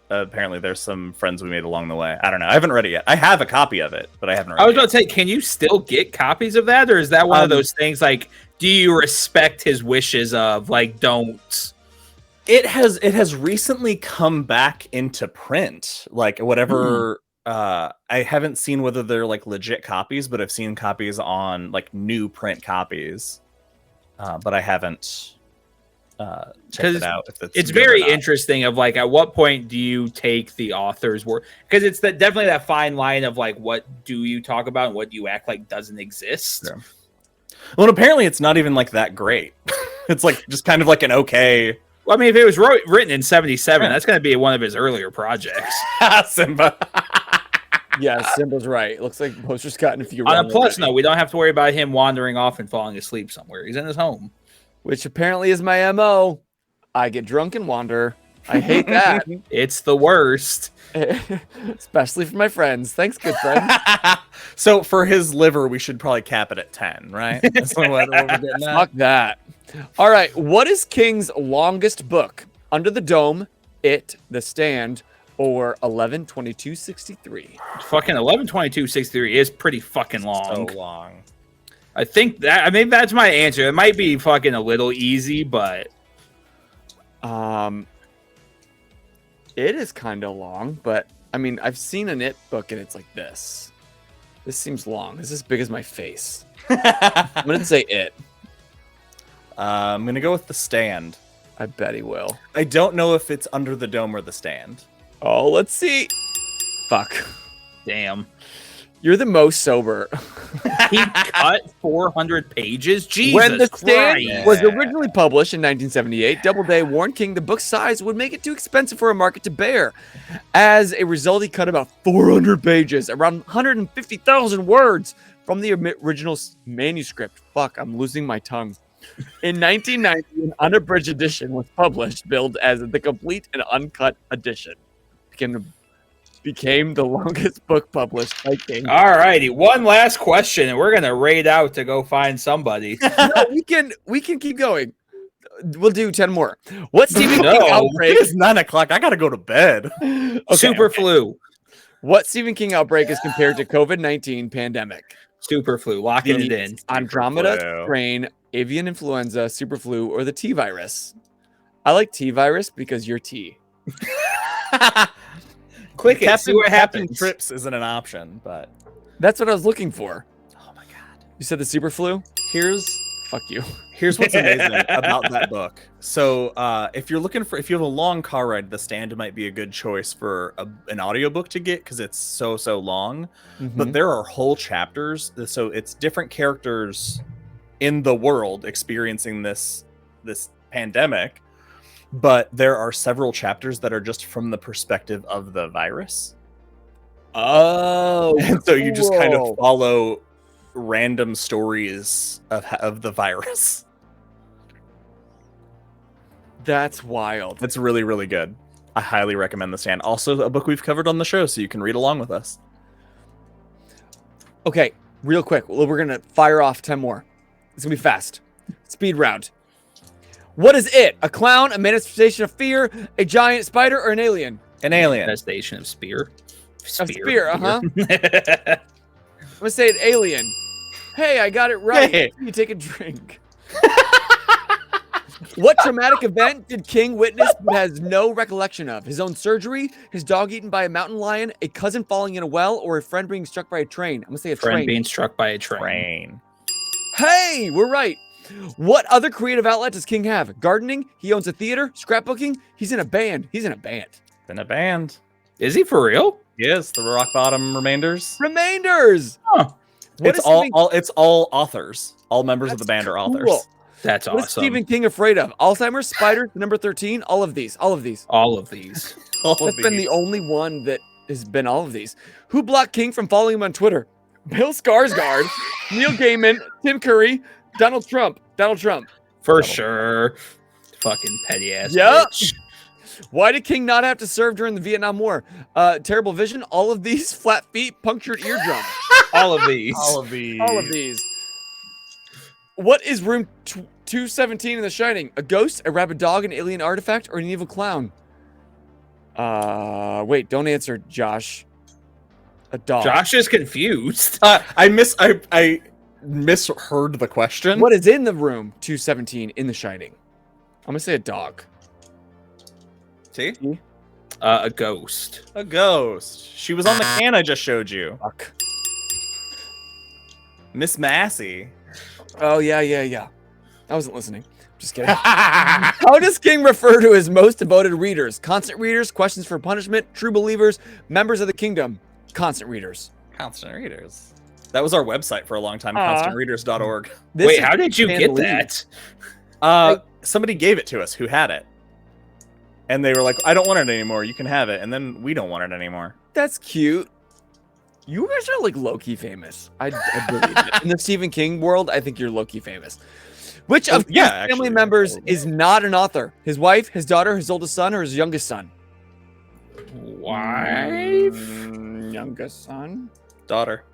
apparently there's some friends we made along the way. I don't know. I haven't read it yet. I have a copy of it, but I haven't read it I was yet. about to say, can you still get copies of that, or is that one of those things like, do you respect his wishes of like, don't? It has recently come back into print. Like whatever I haven't seen whether they're like legit copies, but I've seen copies on like new print copies. But I haven't checked it out. If it's very interesting of like, at what point do you take the author's work? Because it's definitely that fine line of like, what do you talk about and what do you act like doesn't exist? Yeah. Well, apparently it's not even like that great. It's like just kind of like an okay. Well, I mean, if it was written in 77, that's going to be one of his earlier projects. Simba. Yeah, Simba's right. Looks like poster's gotten a few. On a plus note, we don't have to worry about him wandering off and falling asleep somewhere. He's in his home. Which apparently is my MO. I get drunk and wander. I hate that. It's the worst. Especially for my friends. Thanks, good friend. So for his liver, we should probably cap it at 10, right? That's what we're getting at. Fuck that. All right. What is King's longest book? Under the Dome, It, The Stand, or 11/22/63? Fucking 11/22/63 is pretty fucking long. So long. I think that, I mean, that's my answer. It might be fucking a little easy, but it is kind of long, but I mean, I've seen an It book and it's like this. This seems long. This is as big as my face. I'm gonna say It. I'm gonna go with The Stand. I bet he will. I don't know if it's Under the Dome or The Stand. Oh, let's see. Fuck. damn. You're the most sober. He cut 400 pages? Jesus When The Stand Christ. was originally published in 1978, Doubleday warned King the book's size would make it too expensive for a market to bear. As a result, he cut about 400 pages, around 150,000 words from the original manuscript. Fuck, I'm losing my tongue. In 1990, an unabridged edition was published, billed as the complete and uncut edition. Became the longest book published by King. All righty, one last question, and we're gonna raid out to go find somebody. No, we can keep going. We'll do 10 more. What Stephen King outbreak? It's 9 o'clock. I gotta go to bed. Super flu. What Stephen King outbreak is compared to COVID-19 pandemic? Super flu. Locking it in. Andromeda Superflu. strain, avian influenza, superflu, or the T virus? I like T virus because you're T. Click it. See what Captain happens. Trips isn't an option, but That's what I was looking for. oh my god. You said the superflu? Fuck you. Here's what's amazing about that book. So if you have a long car ride, The Stand might be a good choice for an audiobook to get because it's so long. But there are whole chapters, so it's different characters in the world experiencing this pandemic. But there are several chapters that are just from the perspective of the virus. Oh, And so you just kind of cool. follow random stories of the virus. That's wild. It's really, really good. I highly recommend The Stand. Also, a book we've covered on the show, so you can read along with us. Okay, real quick. We're going to fire off 10 more. It's going to be fast. Speed round. What is it? A clown, a manifestation of fear, a giant spider, or an alien? An alien. Infestation of spear. A spear, uh-huh. I'm going to say an alien. Hey, I got it right. Hey. You take a drink. What traumatic event did King witness but has no recollection of? His own surgery, his dog eaten by a mountain lion, a cousin falling in a well, or a friend being struck by a train? I'm going to say a Friend train. being struck by a train. Train. Hey, we're right. What other creative outlet does King have? Gardening? He owns a theater? Scrapbooking? He's in a band. He's in a band. In a band. Is he for real? Yes, the Rock Bottom Remainders. Remainders. Huh. What It's is all, Stephen- it's all authors. All members of the That's band are cool. authors. That's What is awesome. Stephen King afraid of? Alzheimer's, spiders, the number 13, all of these. All of these. All of That's been these. the only one that has been all of these. Who blocked King from following him on Twitter? Bill Skarsgård, Neil Gaiman, Tim Curry, Donald Trump. Donald Trump. For sure. Fucking petty ass Yep. bitch. Why did King not have to serve during the Vietnam War? Terrible vision, all of these, flat feet, punctured eardrum. All of these. All of these. All of these. What is room 217 in The Shining? A ghost, a rabid dog, an alien artifact, or an evil clown? Wait, don't answer, Josh. A dog. Josh is confused. I misheard the question. What is in the room 217 in The Shining? I'm gonna say a dog. See? A ghost. A ghost. She was on the can I just showed you. Fuck. Miss Massey. Oh, yeah. I wasn't listening. Just kidding. How does King refer to his most devoted readers? Constant readers, questions for punishment, true believers, members of the kingdom. Constant readers. Constant readers. That was our website for a long time, constantreaders.org. Wait, how did you get that? Somebody gave it to us who had it. And they were like, I don't want it anymore. You can have it. And then we don't want it anymore. That's cute. You guys are like low-key famous. I believe it. In the Stephen King world, I think you're low-key famous. Which of his family members is not an author? His wife, his daughter, his oldest son, or his youngest son? Wife? Youngest son? Daughter.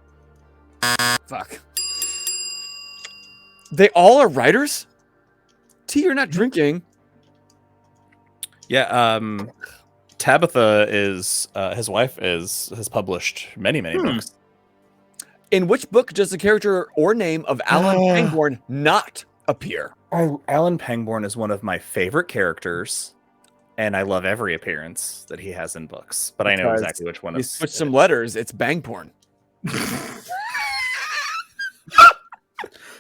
Fuck. They all are writers? T, you're not drinking. Yeah, Tabitha is his wife has published many books. In which book does the character or name of Alan Pangborn not appear? Alan Pangborn is one of my favorite characters, and I love every appearance that he has in books. But I know exactly which one. You switch some letters, it's Bangporn.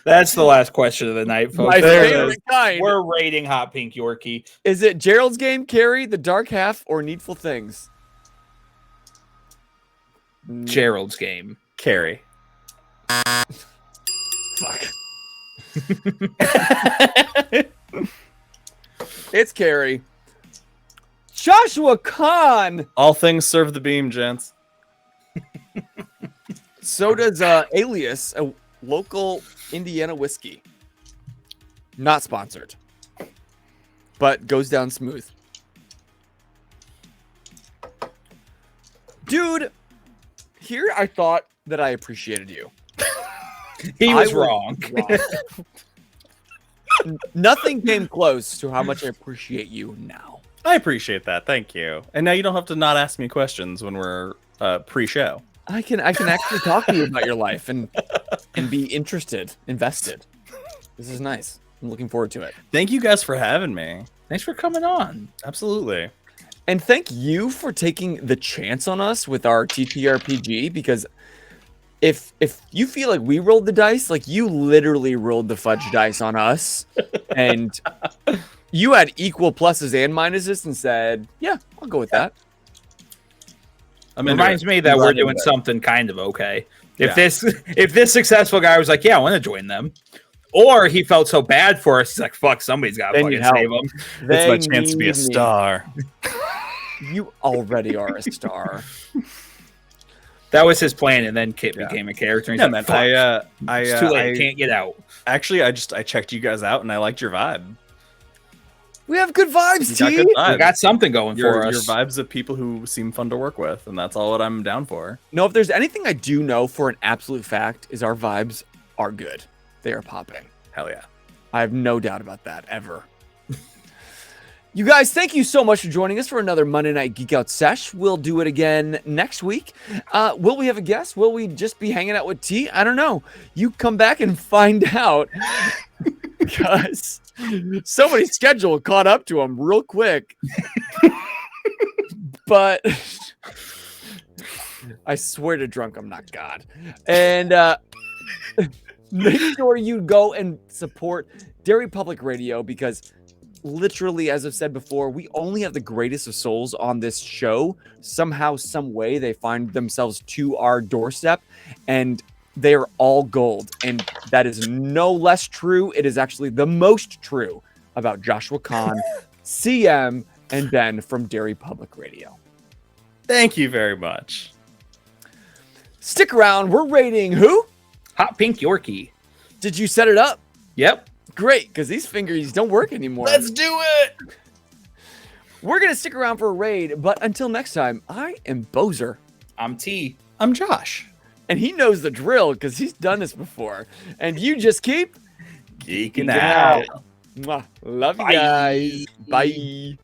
That's the last question of the night, folks. My favorite kind. We're rating Hot Pink Yorkie. Is it Gerald's Game, Carrie, The Dark Half, or Needful Things? Gerald's Game. Carrie. Fuck. It's Carrie. Joshua Kahn. All things serve the beam, gents. So does Alias, a local Indiana whiskey. Not sponsored, but goes down smooth. Dude, here I thought that I appreciated you. He was wrong. Nothing came close to how much I appreciate you now. I appreciate that. Thank you. And now you don't have to not ask me questions when we're pre-show. I can actually talk to you about your life and be interested, invested. This is nice. I'm looking forward to it. Thank you guys for having me. Thanks for coming on. Absolutely. And thank you for taking the chance on us with our TTRPG, because if you feel like we rolled the dice, like you literally rolled the fudge dice on us, and you had equal pluses and minuses and said, yeah, I'll go with that. Reminds me that we're doing something kind of okay. If this successful guy was like, yeah, I want to join them, or he felt so bad for us, he's like, fuck, somebody's got to fucking save him. It's my chance to be a star. You already are a star. That was his plan, and then Kit became a character. And he's like, fuck, it's too late. Can't get out. Actually, I checked you guys out, and I liked your vibe. We have good vibes, T. We got something going for us. Your vibes of people who seem fun to work with, and that's all that I'm down for. No, if there's anything I do know for an absolute fact, is our vibes are good. They are popping. Hell yeah. I have no doubt about that, ever. You guys, thank you so much for joining us for another Monday Night Geek Out Sesh. We'll do it again next week. Will we have a guest? Will we just be hanging out with T? I don't know. You come back and find out. Because somebody's schedule caught up to him real quick. But I swear to drunk, I'm not God. And make sure you go and support Derry Public Radio, because literally, as I've said before, we only have the greatest of souls on this show. Somehow, some way, they find themselves to our doorstep, and they are all gold. And that is no less true. It is actually the most true about Joshua Kahn, CM, and Ben from Derry Public Radio. Thank you very much. Stick around. We're rating who? Hot Pink Yorkie. Did you set it up? Yep. Great, because these fingers don't work anymore. Let's do it. We're going to stick around for a raid, but until next time, I am Bozer. I'm T. I'm Josh. And he knows the drill because he's done this before. And you just keep geeking out. Mwah. Love you guys. Bye.